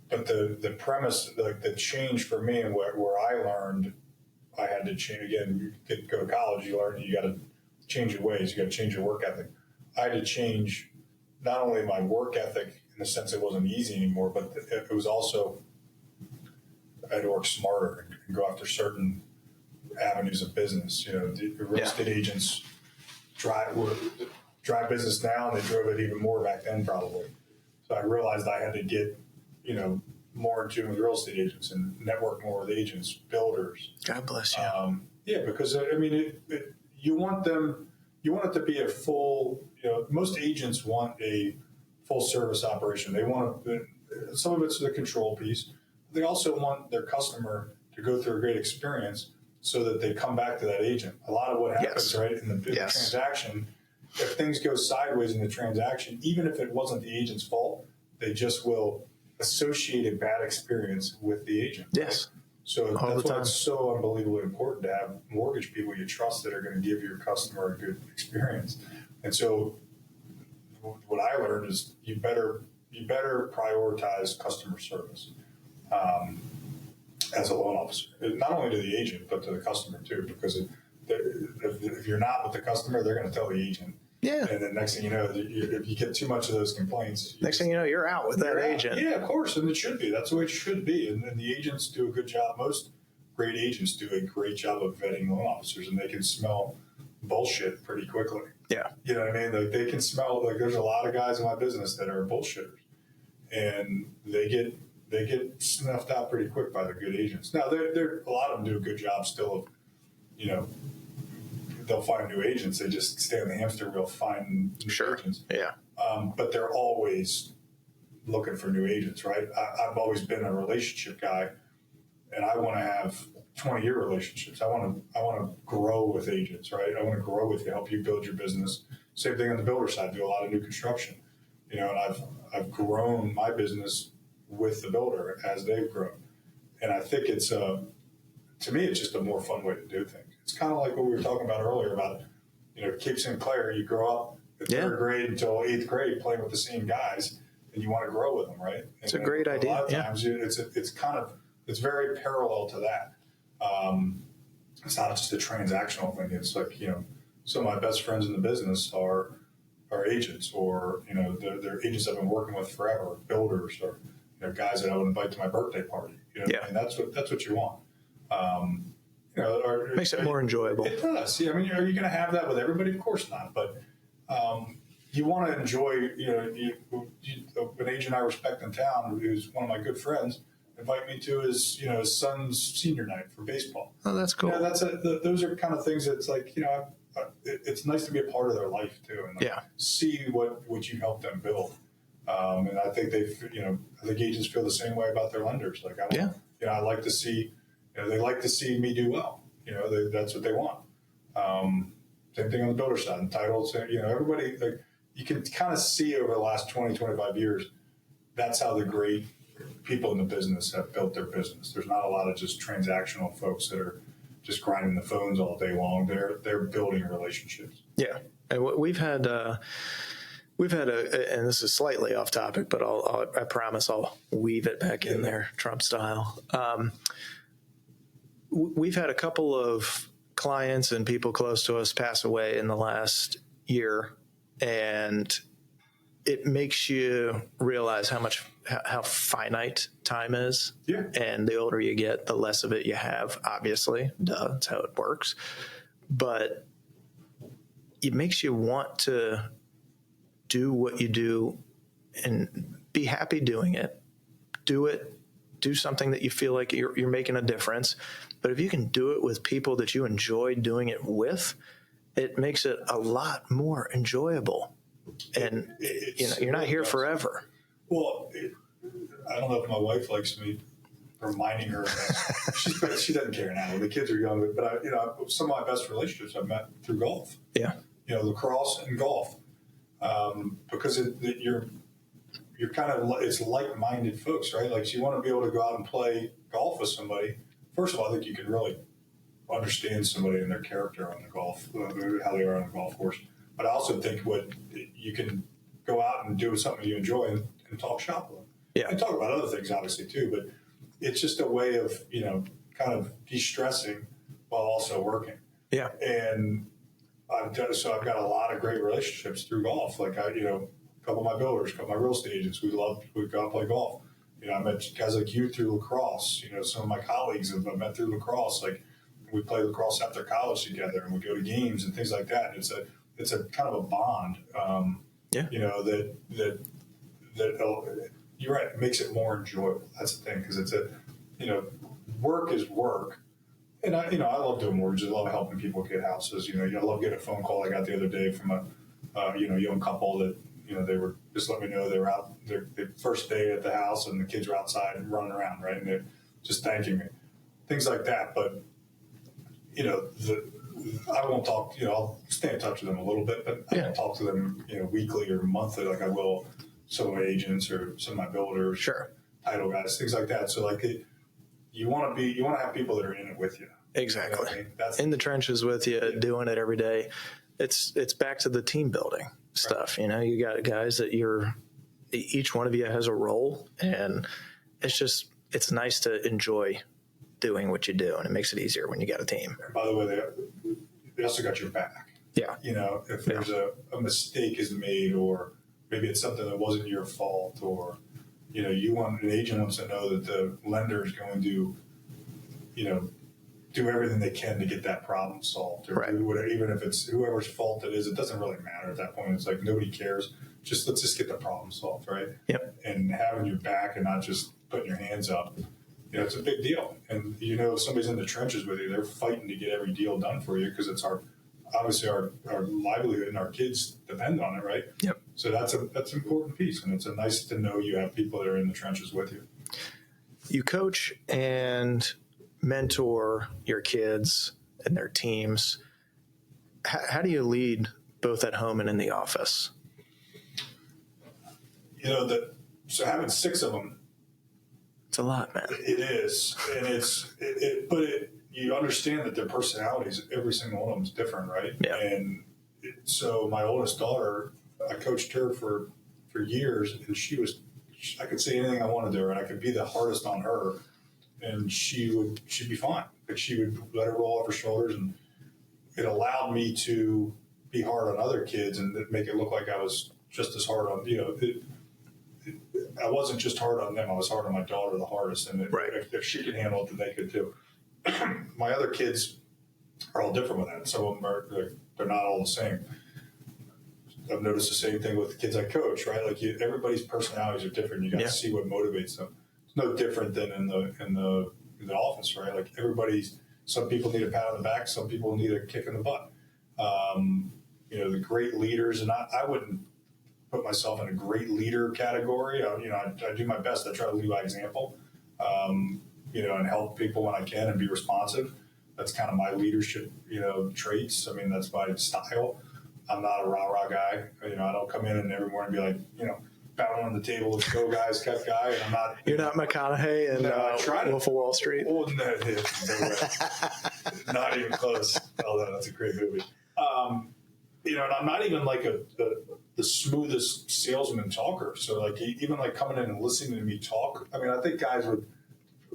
But the premise, the change for me, and where I learned, I had to change again. You go to college, you learn you got to change your ways, you got to change your work ethic. I had to change not only my work ethic in the sense it wasn't easy anymore, but it was also I had to work smarter and go after certain avenues of business. The real estate agents drive business now, and they drove it even more back then probably. So I realized I had to get, more in tune with real estate agents and network more with agents, builders. God bless you. Yeah, because you want it to be a full, most agents want a full service operation. They want some of it's the control piece. They also want their customer to go through a great experience so that they come back to that agent. A lot of what happens, right, in the transaction, if things go sideways in the transaction, even if it wasn't the agent's fault, they just will associate a bad experience with the agent. Yes. Right? So that's why it's so unbelievably important to have mortgage people you trust that are going to give your customer a good experience. And so what I learned is you better prioritize customer service as a loan officer, not only to the agent, but to the customer too, because if you're not with the customer, they're going to tell the agent. Yeah. And then next thing you know, if you get too much of those complaints, next thing you know, you're out with that agent. Yeah, of course. And it should be. That's the way it should be. And then the agents do a good job. Most great agents do a great job of vetting loan officers, and they can smell bullshit pretty quickly. Yeah. You know what I mean? Like they can smell, there's a lot of guys in my business that are bullshitters, and they get snuffed out pretty quick by the good agents. Now, a lot of them do a good job still of, they'll find new agents. They just stay on the hamster wheel, find new agents. Yeah. But they're always looking for new agents, right? I've always been a relationship guy, and I want to have 20-year relationships. I want to grow with agents, right? I want to grow with you, help you build your business. Same thing on the builder side. Do a lot of new construction, and I've grown my business with the builder as they've grown. And I think it's to me, it's just a more fun way to do things. It's kind of like what we were talking about earlier about, Cape St. Clair, you grow up in third grade until eighth grade playing with the same guys, and you want to grow with them, right? It's a great idea. A lot of times it's very parallel to that. It's not just a transactional thing. It's like, some of my best friends in the business are agents, or, they're agents I've been working with forever, builders, or, guys that I would invite to my birthday party. And that's what you want. Makes it more enjoyable. It does. Yeah, are you going to have that with everybody? Of course not. But you want to enjoy. An agent I respect in town, who's one of my good friends, invite me to his son's senior night for baseball. Oh, that's cool. Those are kind of things that's like it's nice to be a part of their life too, and see what you helped them build. And I think I think agents feel the same way about their lenders. Like I like to see. They like to see me do well. That's what they want. Same thing on the builder side. And titles, everybody, you can kind of see over the last 20, 25 years, that's how the great people in the business have built their business. There's not a lot of just transactional folks that are just grinding the phones all day long. They're building relationships. Yeah. And we've had and this is slightly off topic, but I promise I'll weave it back in there, Trump style. We've had a couple of clients and people close to us pass away in the last year, and it makes you realize how finite time is. Yeah. And the older you get, the less of it you have, obviously. Duh, that's how it works. But it makes you want to do what you do and be happy doing it. Do something that you feel like you're making a difference. But if you can do it with people that you enjoy doing it with, it makes it a lot more enjoyable. And you're not here forever. Well, I don't know if my wife likes me reminding her that she doesn't care now. The kids are young, but some of my best relationships I've met through golf. Yeah. Lacrosse and golf, because you're kind of, it's like-minded folks, right? Like, so you want to be able to go out and play golf with somebody. First of all, I think you can really understand somebody and their character on the golf, how they are on the golf course. But I also think you can go out and do something you enjoy and talk shop with them. Yeah. And talk about other things, obviously, too. But it's just a way of, kind of de-stressing while also working. Yeah. And I've got a lot of great relationships through golf. Like, a couple of my builders, a couple of my real estate agents, we go out and play golf. I met guys like you through lacrosse. Some of my colleagues I've met through lacrosse. Like, we play lacrosse after college together, and we go to games and things like that. And it's a kind of a bond. Yeah. That you're right. It makes it more enjoyable. That's the thing, because it's work is work. And I love doing mortgages. I love helping people get houses. I love getting a phone call I got the other day from a young couple that they were just letting me know they were out their first day at the house, and the kids were outside and running around, right? And they're just thanking me, things like that. But I won't talk. I'll stay in touch with them a little bit, but I don't talk to them weekly or monthly like I will some of my agents or some of my builders, sure, title guys, things like that. So like you want to have people that are in it with you. Exactly. That's in the trenches with you, doing it every day. It's back to the team building stuff. Right. You got guys that each one of you has a role, and it's nice to enjoy doing what you do, and it makes it easier when you got a team. And by the way, they also got your back. Yeah. If there's a mistake is made, or maybe it's something that wasn't your fault, or an agent wants to know that the lender is going to, do everything they can to get that problem solved, or do whatever, even if it's whoever's fault it is, it doesn't really matter at that point. It's like nobody cares. Let's just get the problem solved, right? Yep. And having your back and not just putting your hands up, it's a big deal. And if somebody's in the trenches with you, they're fighting to get every deal done for you, because it's obviously our livelihood, and our kids depend on it, right? Yep. So that's an important piece, and it's nice to know you have people that are in the trenches with you. You coach and mentor your kids and their teams. How do you lead both at home and in the office? So having 6 of them, it's a lot, man. It is, and but you understand that their personalities, every single one of them is different, right? Yeah. And so my oldest daughter, I coached her for years, and I could say anything I wanted to her, and I could be the hardest on her, and she'd be fine. Like, she would let her roll off her shoulders, and it allowed me to be hard on other kids and make it look like I was just as hard on, I wasn't just hard on them. I was hard on my daughter the hardest. And if she could handle it, then they could too. My other kids are all different with that. Some of them they're not all the same. I've noticed the same thing with the kids I coach, right? Like, everybody's personalities are different. You got to see what motivates them. It's no different than in the office, right? Like, some people need a pat on the back. Some people need a kick in the butt. The great leaders, and I wouldn't put myself in a great leader category. I do my best. I try to lead by example, and help people when I can and be responsive. That's kind of my leadership, traits. I mean, that's my style. I'm not a rah-rah guy. I don't come in and every morning and be like, pounding on the table, let's go guys, cut guy. And I'm not. You're not McConaughey and Wolf of Wall Street. Oh, no, not even close. Although that's a great movie. And I'm not even like the smoothest salesman talker. So like, even like coming in and listening to me talk. I mean, I think guys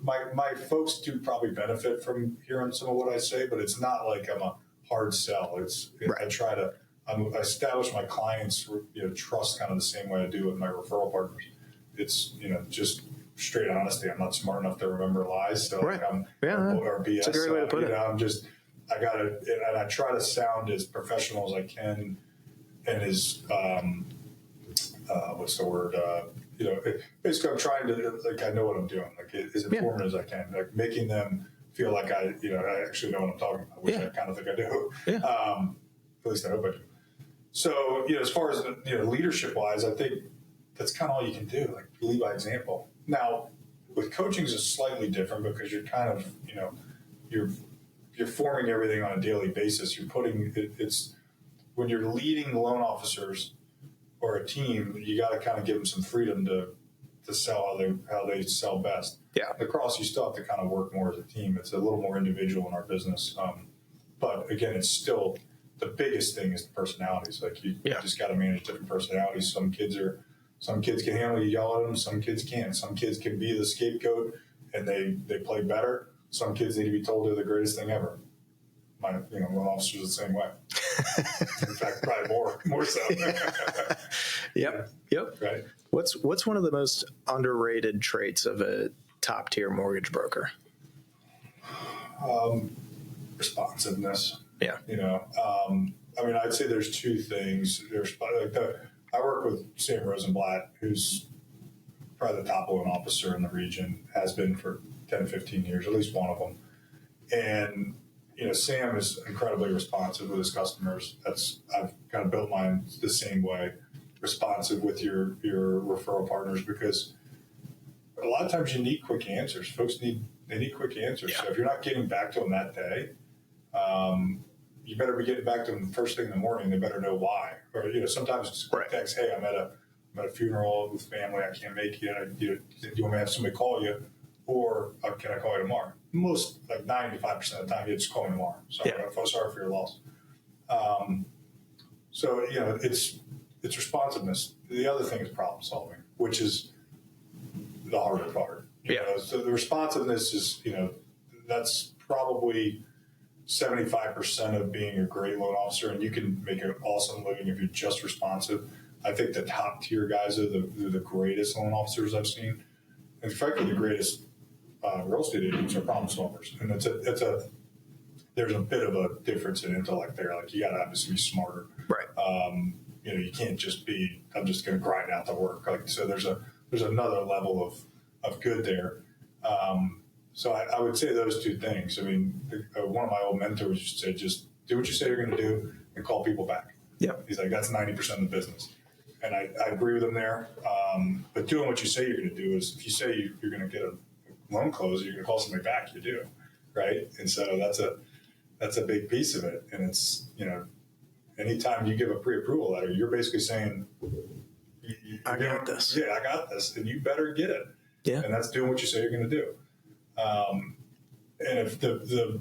my folks do probably benefit from hearing some of what I say, but it's not like I'm a hard sell. I establish my clients, trust kind of the same way I do with my referral partners. It's, just straight honesty. I'm not smart enough to remember lies. So right. I'm or BS. That's a great way to put it. I try to sound as professional as I can, and as, what's the word? Basically I'm trying to, like, I know what I'm doing, like, as informative as I can, like making them feel like I actually know what I'm talking about, which I kind of think I do. Yeah. At least I hope I do. So, as far as, leadership wise, I think that's kind of all you can do, like lead by example. Now, with coaching is slightly different because you're kind of, you're forming everything on a daily basis. You're putting it's when you're leading the loan officers or a team, you got to kind of give them some freedom to sell how they sell best. Yeah. Lacrosse, you still have to kind of work more as a team. It's a little more individual in our business. But again, it's still the biggest thing is the personalities. Like you just got to manage different personalities. Some kids can handle you yell at them. Some kids can't. Some kids can be the scapegoat and they play better. Some kids need to be told they're the greatest thing ever. My loan officers the same way. In fact, probably more so. Yep. Right. What's one of the most underrated traits of a top tier mortgage broker? Responsiveness. Yeah. I'd say there's two things. I work with Sam Rosenblatt, who's probably the top loan officer in the region, has been for 10, 15 years, at least one of them. And, Sam is incredibly responsive with his customers. I've kind of built mine the same way, responsive with your referral partners, because a lot of times you need quick answers. Folks need quick answers. Yeah. So if you're not getting back to them that day, you better be getting back to them the first thing in the morning. They better know why. Or, sometimes it's a quick text, hey, I'm at a funeral with family. I can't make it. Do you want me to have somebody call you? Or can I call you tomorrow? Most, like 95% of the time, you just call me tomorrow. Sorry for your loss. It's responsiveness. The other thing is problem solving, which is the harder part. So the responsiveness is, that's probably 75% of being a great loan officer, and you can make an awesome living if you're just responsive. I think the top tier guys are the greatest loan officers I've seen. In fact, the greatest real estate agents are problem solvers, and there's a bit of a difference in intellect there. Like you got to obviously be smarter, right? You can't just be I'm just going to grind out the work. Like so, there's another level of good there. So I would say those two things. I mean, one of my old mentors used to say, just do what you say you're going to do and call people back. Yeah. He's like, that's 90% of the business. And I agree with him there. But doing what you say you're going to do is, if you say you're going to get a loan closed, you're going to call somebody back, you do. Right. And so that's a big piece of it. And it's, anytime you give a pre-approval letter, you're basically saying, I got this. Yeah, I got this. And you better get it. Yeah. And that's doing what you say you're going to do. And if the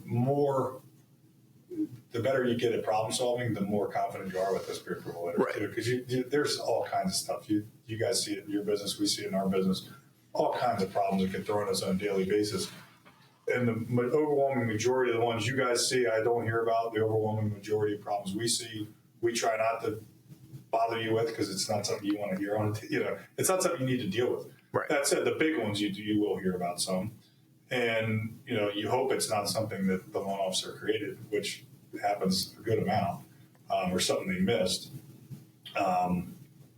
better you get at problem solving, the more confident you are with this pre-approval letter. Right. Because there's all kinds of stuff. You guys see it in your business, we see it in our business. All kinds of problems that get thrown at us on a daily basis. And the overwhelming majority of the ones you guys see, I don't hear about. The overwhelming majority of problems we see, we try not to bother you with because it's not something you want to hear on. It's not something you need to deal with. Right. That said, the big ones you will hear about some. And, you hope it's not something that the loan officer created, which happens a good amount, or something they missed.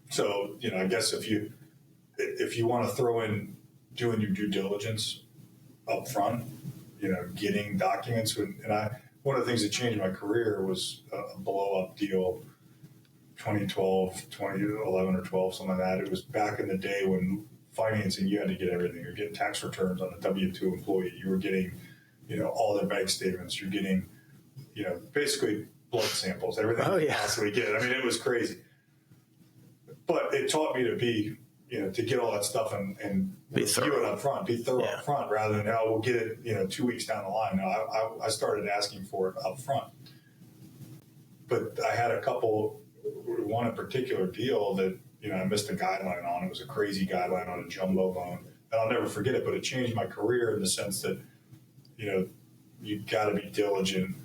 So, I guess if you want to throw in doing your due diligence up front, getting documents. One of the things that changed my career was a blow-up deal, 2011 or 12, something like that. It was back in the day when financing, you had to get everything. You're getting tax returns on a W-2 employee. You were getting, all their bank statements. You're getting, basically blood samples, everything you possibly get. I mean, it was crazy. But it taught me to be, to get all that stuff and review it up front, be thorough up front, rather than, we'll get it, 2 weeks down the line. No, I started asking for it up front. But I had one in particular deal that, I missed a guideline on. It was a crazy guideline on a jumbo loan. And I'll never forget it, but it changed my career in the sense that, you got to be diligent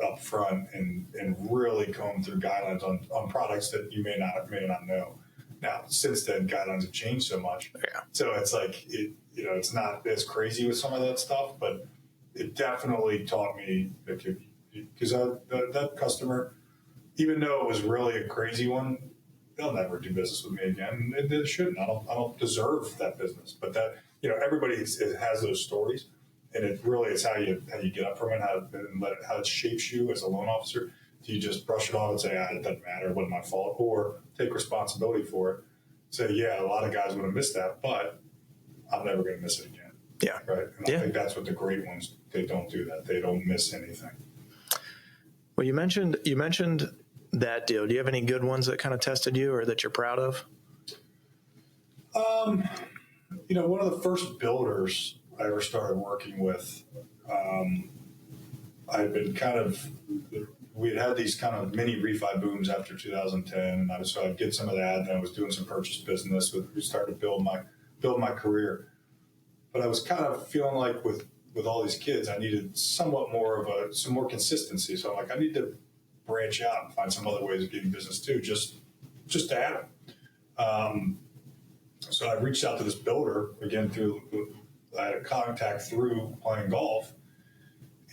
up front and really comb through guidelines on products that you may not know. Now, since then, guidelines have changed so much. Yeah. So it's like, it's not as crazy with some of that stuff, but it definitely taught me because that customer, even though it was really a crazy one, they'll never do business with me again. They shouldn't. I don't deserve that business. But that, everybody has those stories, and it really is how you get up from it, how it shapes you as a loan officer. Do you just brush it off and say, it doesn't matter, it wasn't my fault, or take responsibility for it? Say, a lot of guys would have missed that, but I'm never going to miss it again. Yeah. Right. And I think that's what the great ones, they don't do that. They don't miss anything. Well, you mentioned that deal. Do you have any good ones that kind of tested you or that you're proud of? One of the first builders I ever started working with, I'd been we had these kind of mini refi booms after 2010. And so I'd get some of that, and I was doing some purchase business. We started to build my career. But I was kind of feeling like with all these kids, I needed somewhat more some more consistency. So I'm like, I need to branch out and find some other ways of getting business too, just to add them. So I reached out to this builder again I had a contact through playing golf,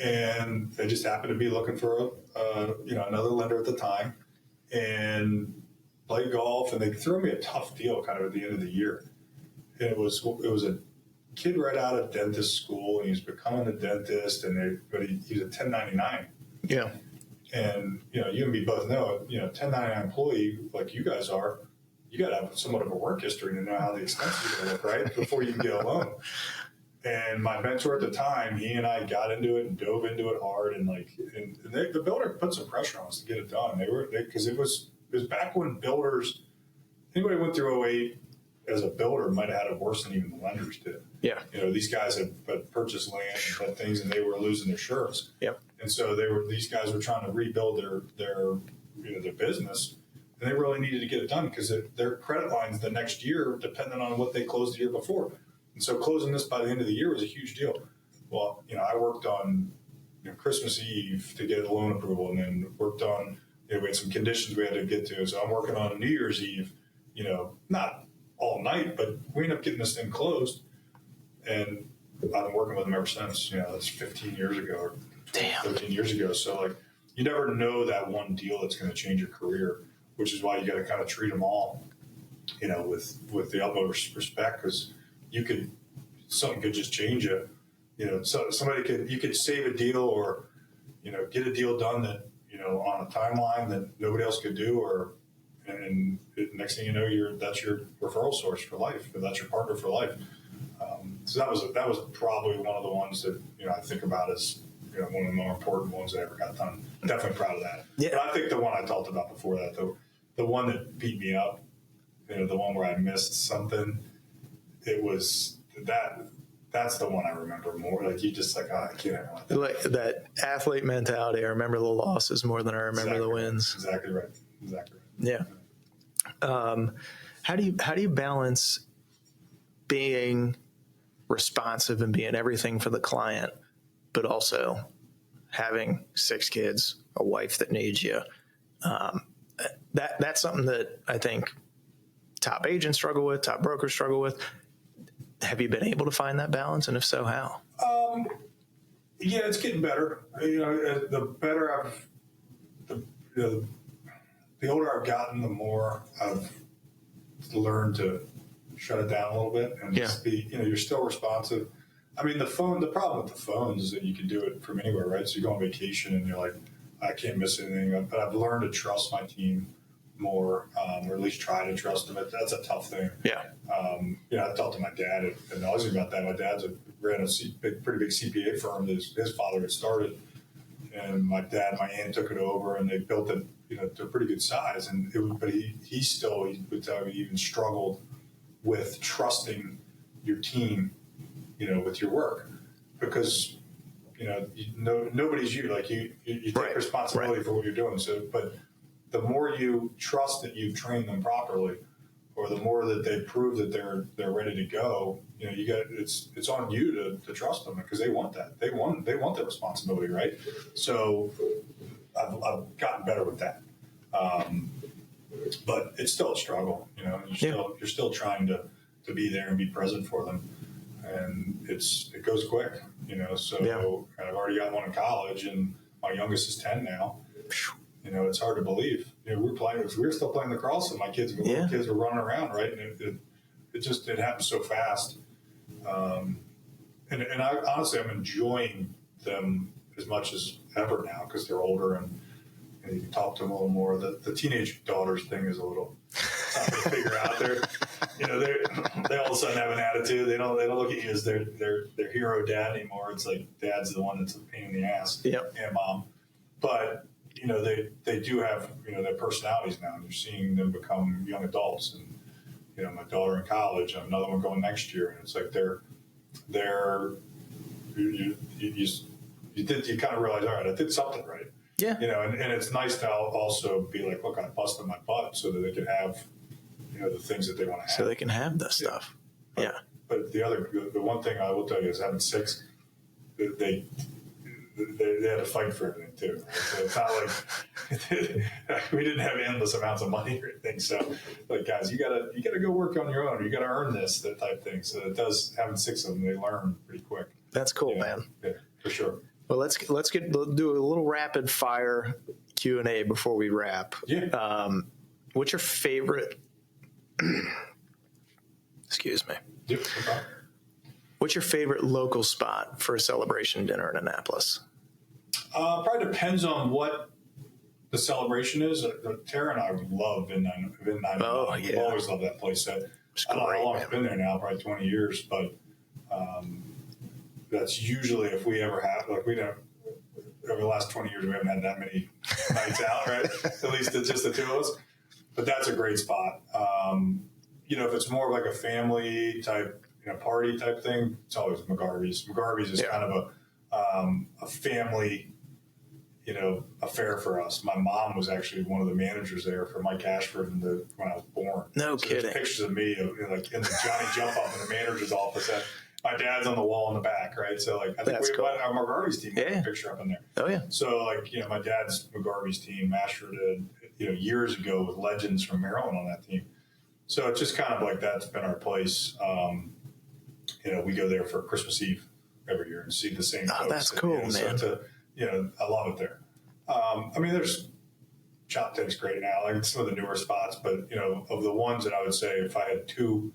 and they just happened to be looking for another lender at the time, and played golf, and they threw me a tough deal kind of at the end of the year. And it was a kid right out of dentist school, and he was becoming a dentist, but he's a 1099. Yeah. And you and me both know, 1099 employee like you guys are, you got to have somewhat of a work history to know how the expenses are going to look, right, before you can get a loan. And my mentor at the time, he and I got into it and dove into it hard, and the builder put some pressure on us to get it done. Because it was back when builders, anybody went through 08 as a builder might have had it worse than even the lenders did. Yeah. These guys had purchased land and had things, and they were losing their shirts. Yep. And so these guys were trying to rebuild their business, and they really needed to get it done because their credit lines the next year depended on what they closed the year before. And so closing this by the end of the year was a huge deal. Well, I worked on Christmas Eve to get a loan approval, and then worked on, we had some conditions we had to get to. So I'm working on New Year's Eve, not all night, but we ended up getting this thing closed. And I've been working with them ever since. That's 15 years ago or 13 years ago. So you never know that one deal that's going to change your career, which is why you got to kind of treat them all, with the utmost respect, because something could just change it. So you could save a deal or, get a deal done that, on a timeline that nobody else could do, and next thing you know, that's your referral source for life, or that's your partner for life. So that was probably one of the ones that, I think about as, one of the more important ones that ever got done. Definitely proud of that. Yeah. But I think the one I talked about before that, the one that beat me up, the one where I missed something, it was that's the one I remember more. You just I can't ever let that. Like that athlete mentality. I remember the losses more than I remember the wins. Exactly right. Yeah. How do you balance being responsive and being everything for the client, but also having 6 kids, a wife that needs you? That's something that I think top agents struggle with, top brokers struggle with. Have you been able to find that balance, and if so, how? Yeah, it's getting better. The better the older I've gotten, the more I've learned to shut it down a little bit and just be, you're still responsive. I mean, the problem with the phones is that you can do it from anywhere, right? So you go on vacation and you're like, I can't miss anything. But I've learned to trust my team more, or at least try to trust them. That's a tough thing. Yeah. I talked to my dad at Aussie about that. My dad's ran a pretty big CPA firm that his father had started. And my aunt took it over, and they built it, to a pretty good size. But he would tell me he even struggled with trusting your team, with your work, because, nobody's you. You take responsibility for what you're doing. So, but the more you trust that you've trained them properly, or the more that they prove that they're ready to go, it's on you to trust them, because they want that. They want the responsibility, right? So I've gotten better with that. But it's still a struggle, you're still trying to be there and be present for them. And it goes quick, so I've already got one in college, and my youngest is 10 now. It's hard to believe. We were still playing lacrosse, and my kids were running around, right? And it happened so fast. And I honestly, I'm enjoying them as much as ever now, because they're older and you can talk to them a little more. The teenage daughters thing is a little something to figure out. They all of a sudden have an attitude. They don't look at you as their hero dad anymore. It's like dad's the one that's a pain in the ass, and mom. But they do have their personalities now. You're seeing them become young adults, and my daughter in college, another one going next year, and it's like you kind of realize, all right, I did something right. Yeah. And it's nice to also be like, look, I busted my butt so that they can have, the things that they want to have. So they can have the stuff. But the one thing I will tell you is having 6, they had to fight for everything too. Right? So it's not like we didn't have endless amounts of money or anything. So like, guys, you gotta go work on your own. You gotta earn this, that type thing. So it does, having 6 of them, they learn pretty quick. That's cool, man. Yeah, for sure. Well, let's do a little rapid fire Q&A before we wrap. Yeah. What's your favorite? Excuse me. Yep, no problem. What's your favorite local spot for a celebration dinner in Annapolis? Probably depends on what the celebration is. Tara and I love Vin 909. Oh, yeah. We've always loved that place. I don't know how long it's been there now, probably 20 years, but that's usually if we ever have, we don't, over the last 20 years, we haven't had that many nights out, right? At least it's just the 2 of us. But that's a great spot. If it's more like a family type, party type thing, it's always McGarvey's. McGarvey's is kind of a family, affair for us. My mom was actually one of the managers there for Mike Ashford when I was born. No so kidding. There's pictures of me like in the Johnny Jump Up in the manager's office. My dad's on the wall in the back, right? So I think we have our McGarvey's team. Yeah. A picture up in there. Oh yeah. So my dad's McGarvey's team, Ashford did, years ago with legends from Maryland on that team. So it's just kind of like that's been our place. We go there for Christmas Eve every year and see the same folks. That's cool, man. So I love it there. There's Chop Tank's great now, like some of the newer spots, but of the ones that I would say if I had 2,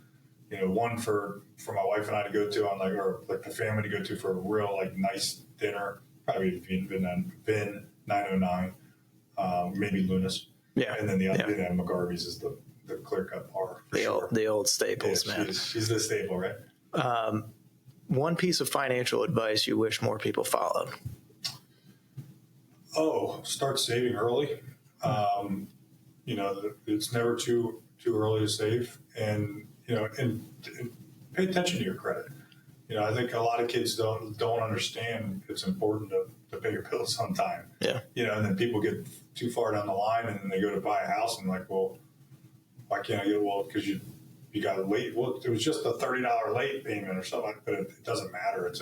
one for my wife and I to go to on or the family to go to for a real nice dinner, probably Vin 909, maybe Lunas. Yeah. And then the other McGarvey's is the clear-cut bar. The old staples, man. She's the staple, right? One piece of financial advice you wish more people followed. Start saving early. It's never too early to save, and pay attention to your credit. I think a lot of kids don't understand it's important to pay your bills on time. Yeah. And then people get too far down the line, and then they go to buy a house, and like, well, why can't I get because you got late? Well, it was just a $30 late payment or something, but it doesn't matter. It's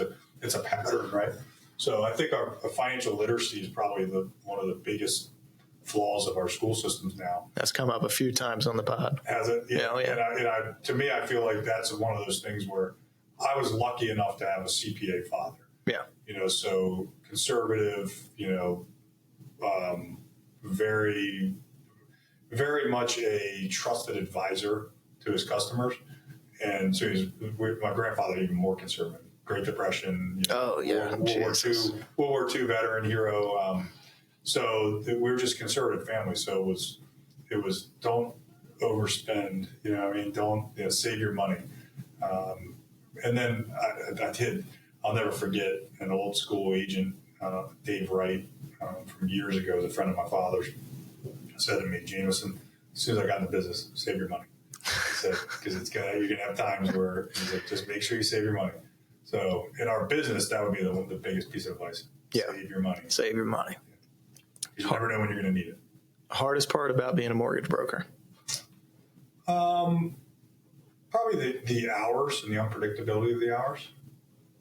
a pattern, right? So I think our financial literacy is probably one of the biggest flaws of our school systems now. That's come up a few times on the pod. Has it? Yeah. And to me, I feel like that's one of those things where I was lucky enough to have a CPA father. Yeah. So conservative, very, very much a trusted advisor to his customers. And so my grandfather, even more conservative. Great Depression. World War II veteran hero. So we were just a conservative family. So it was don't overspend. Don't save your money. And then I'll never forget an old school agent, Dave Wright, from years ago, was a friend of my father's, said to me, Jamison, as soon as I got in the business, save your money. He said, because you're gonna have times where he's like, just make sure you save your money. So in our business, that would be the biggest piece of advice. Yeah. Save your money. Save your money. You never know when you're going to need it. Hardest part about being a mortgage broker? Probably the hours and the unpredictability of the hours,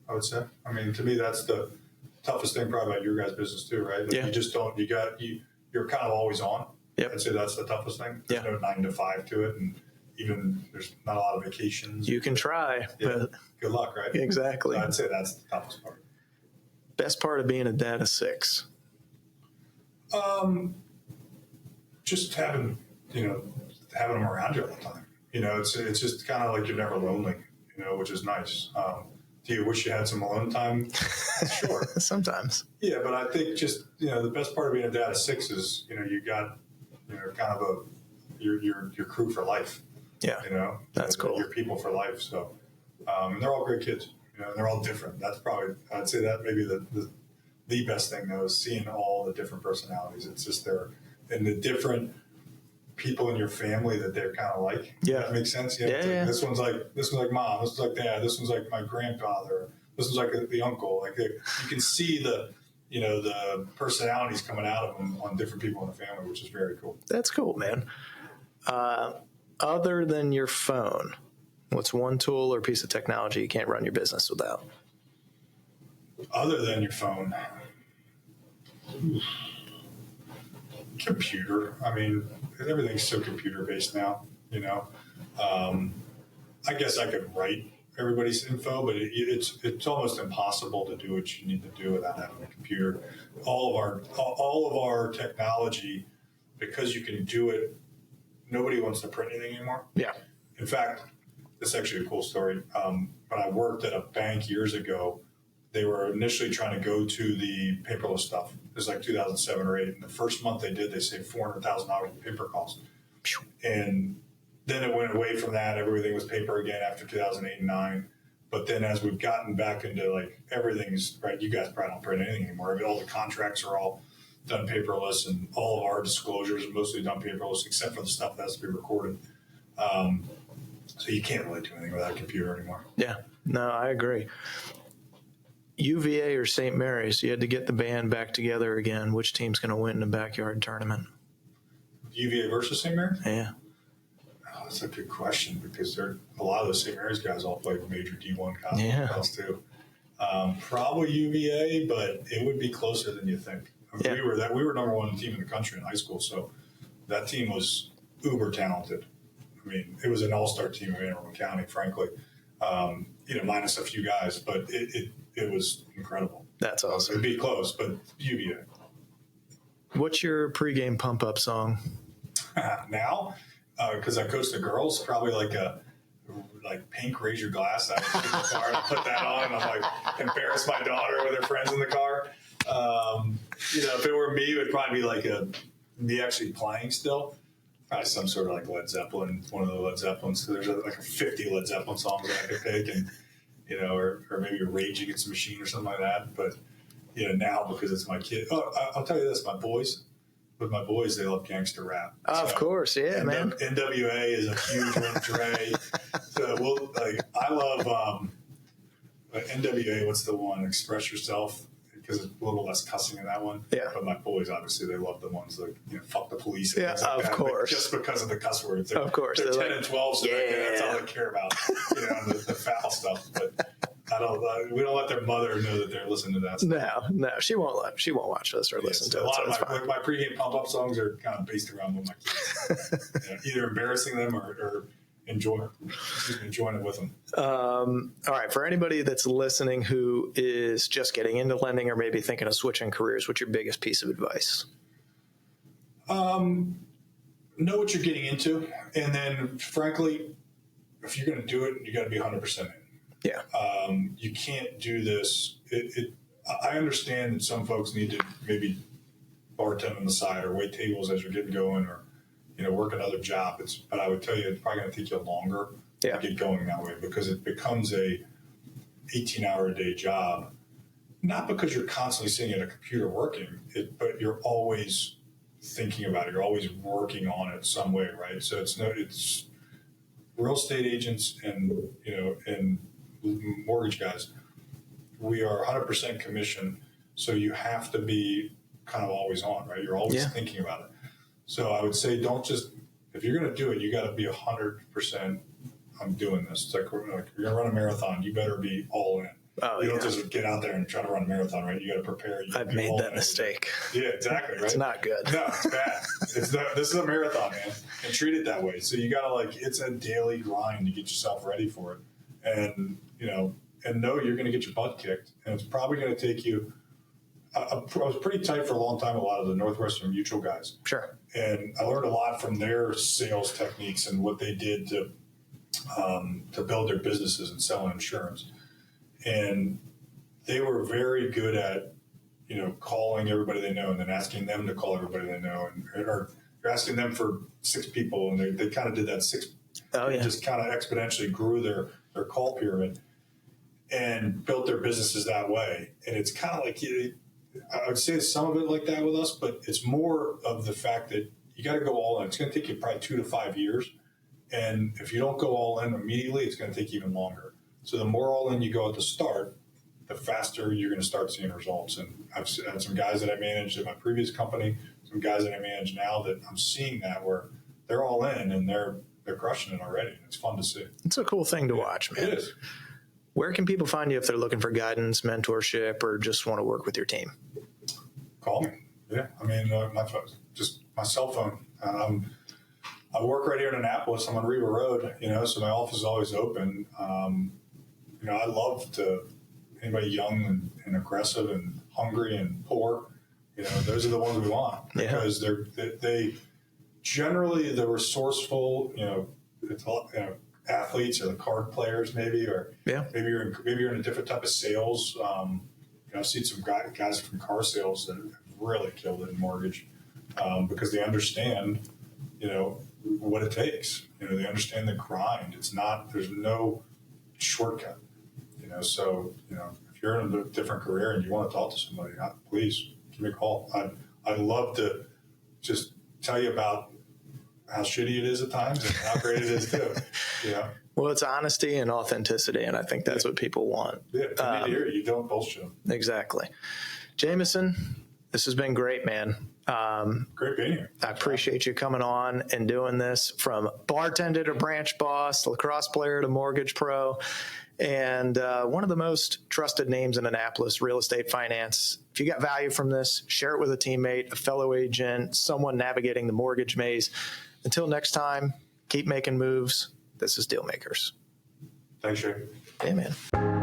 I would say. To me, that's the toughest thing probably about your guys' business too, right? Yeah. You just don't, you're kind of always on. Yep. I'd say that's the toughest thing. There's no 9 to 5 to it. And even there's not a lot of vacations. You can try. Yeah. But good luck, right? Exactly. So I'd say that's the toughest part. Best part of being a dad of 6? Just having them around you all the time. It's just kind of like you're never lonely, which is nice. Do you wish you had some alone time? Sure. Sometimes. Yeah, but I think just, the best part of being a dad of 6 is, you got, kind of your crew for life. Yeah. That's cool. Your people for life. So, and they're all great kids, and they're all different. That's probably, I'd say that maybe the best thing though is seeing all the different personalities. It's just and the different people in your family that they're kind of like. Yeah. That makes sense. This one's like mom. This one's like dad. This one's like my grandfather. This one's like the uncle. Like you can see the personalities coming out of them on different people in the family, which is very cool. That's cool, man. Other than your phone, what's one tool or piece of technology you can't run your business without? Other than your phone, computer. I mean, everything's so computer based now. I guess I could write everybody's info, but it's almost impossible to do what you need to do without having a computer. All of our technology, because you can do it. Nobody wants to print anything anymore. Yeah. In fact, this is actually a cool story. When I worked at a bank years ago, they were initially trying to go to the paperless stuff. It was like 2007 or 8. And the first month they did, they saved $400,000 in paper costs. And then it went away from that. Everything was paper again after 2008 and 9. But then as we've gotten back into like everything's, right, you guys probably don't print anything anymore. I mean, all the contracts are all done paperless, and all of our disclosures are mostly done paperless, except for the stuff that has to be recorded. So you can't really do anything without a computer anymore. Yeah, no, I agree. UVA or St. Mary's, you had to get the band back together again. Which team's going to win in the backyard tournament? UVA versus St. Mary's? Yeah. Oh, that's a good question, because a lot of those St. Mary's guys all played major D1 college too. Probably UVA, but it would be closer than you think. I mean, we were number one team in the country in high school, so that team was uber talented. I mean, it was an all-star team of Anne Arundel County, frankly. Minus a few guys, but it was incredible. That's awesome. It'd be close, but UVA. What's your pregame pump-up song? Now, because I coach the girls, probably like Pink, Raise Your Glass. I was in the car and I put that on, and I'm like, embarrass my daughter with her friends in the car. If it were me, it would probably be like me actually playing still. Probably some sort of like Led Zeppelin, one of the Led Zeppelins. So there's like 50 Led Zeppelin songs that I could pick, and or maybe Rage Against the Machine or something like that. But now, because it's my kid. Oh, I'll tell you this: my boys, they love gangster rap. Of course, yeah, man. NWA is a huge one, Dre. So I love NWA. What's the one? Express Yourself. Because it's a little less cussing in that one. Yeah. But my boys, obviously, they love the ones like, fuck the police. Yeah, like of course. Just because of the cuss words. Of course. They're 10 and 12, so that's all they care about, the foul stuff. But we don't let their mother know that they're listening to that stuff. No, she won't watch us or listen to it. A lot of my pregame pump-up songs are kind of based around with my kids. Either embarrassing them or enjoying it with them. All right. For anybody that's listening who is just getting into lending or maybe thinking of switching careers, what's your biggest piece of advice? Know what you're getting into. And then, frankly, if you're going to do it, you got to be 100% in. Yeah. You can't do this. I understand that some folks need to maybe bartend on the side or wait tables as you're getting going, or work another job. But I would tell you, it's probably going to take you longer to get going that way, because it becomes a 18-hour-a-day job. Not because you're constantly sitting at a computer working, but you're always thinking about it. You're always working on it some way, right? So it's real estate agents and mortgage guys. We are 100% commission, so you have to be kind of always on, right? You're always thinking about it. So I would say, don't just, if you're going to do it, you got to be 100%. I'm doing this. It's like you're going to run a marathon. You better be all in. Oh, you don't just get out there and try to run a marathon, right? You got to prepare. I've made that mistake. Yeah, exactly. Right? It's not good. No, it's bad. This is a marathon, man, and treat it that way. So you got to it's a daily grind to get yourself ready for it, and know you're going to get your butt kicked, and it's probably going to take you. I was pretty tight for a long time, a lot of the Northwestern Mutual guys. Sure. And I learned a lot from their sales techniques and what they did to build their businesses and selling insurance. And they were very good at, calling everybody they know and then asking them to call everybody they know, or you're asking them for 6 people, and they kind of did that 6. Oh, yeah. Just kind of exponentially grew their call pyramid and built their businesses that way. And it's kind of like, I would say some of it like that with us, but it's more of the fact that you got to go all in. It's going to take you probably 2 to 5 years. And if you don't go all in immediately, it's going to take even longer. So the more all in you go at the start, the faster you're going to start seeing results. And I've had some guys that I managed at my previous company, some guys that I manage now that I'm seeing that where they're all in and they're crushing it already. It's fun to see. It's a cool thing to watch, man. It is. Where can people find you if they're looking for guidance, mentorship, or just want to work with your team? Call me. Yeah. I mean, my phone, just my cell phone. I work right here in Annapolis. I'm on Riva Road, so my office is always open. I love anybody young and aggressive and hungry and poor, those are the ones we want because they generally the resourceful, athletes or the card players maybe, or maybe you're in a different type of sales. I've seen some guys from car sales that have really killed it in mortgage because they understand, what it takes. They understand the grind. There's no shortcut. So if you're in a different career and you want to talk to somebody, please give me a call. I'd love to just tell you about how shitty it is at times and how great it is too. Well, it's honesty and authenticity, and I think that's what people want. Yeah, to me, here you don't bullshit them. Exactly. Jamison, this has been great, man. Great being here. I appreciate you coming on and doing this, from bartender to branch boss, lacrosse player to mortgage pro, and one of the most trusted names in Annapolis real estate finance. If you got value from this, share it with a teammate, a fellow agent, someone navigating the mortgage maze. Until next time, keep making moves. This is Dealmakers. Thanks, Shay. Yeah, man.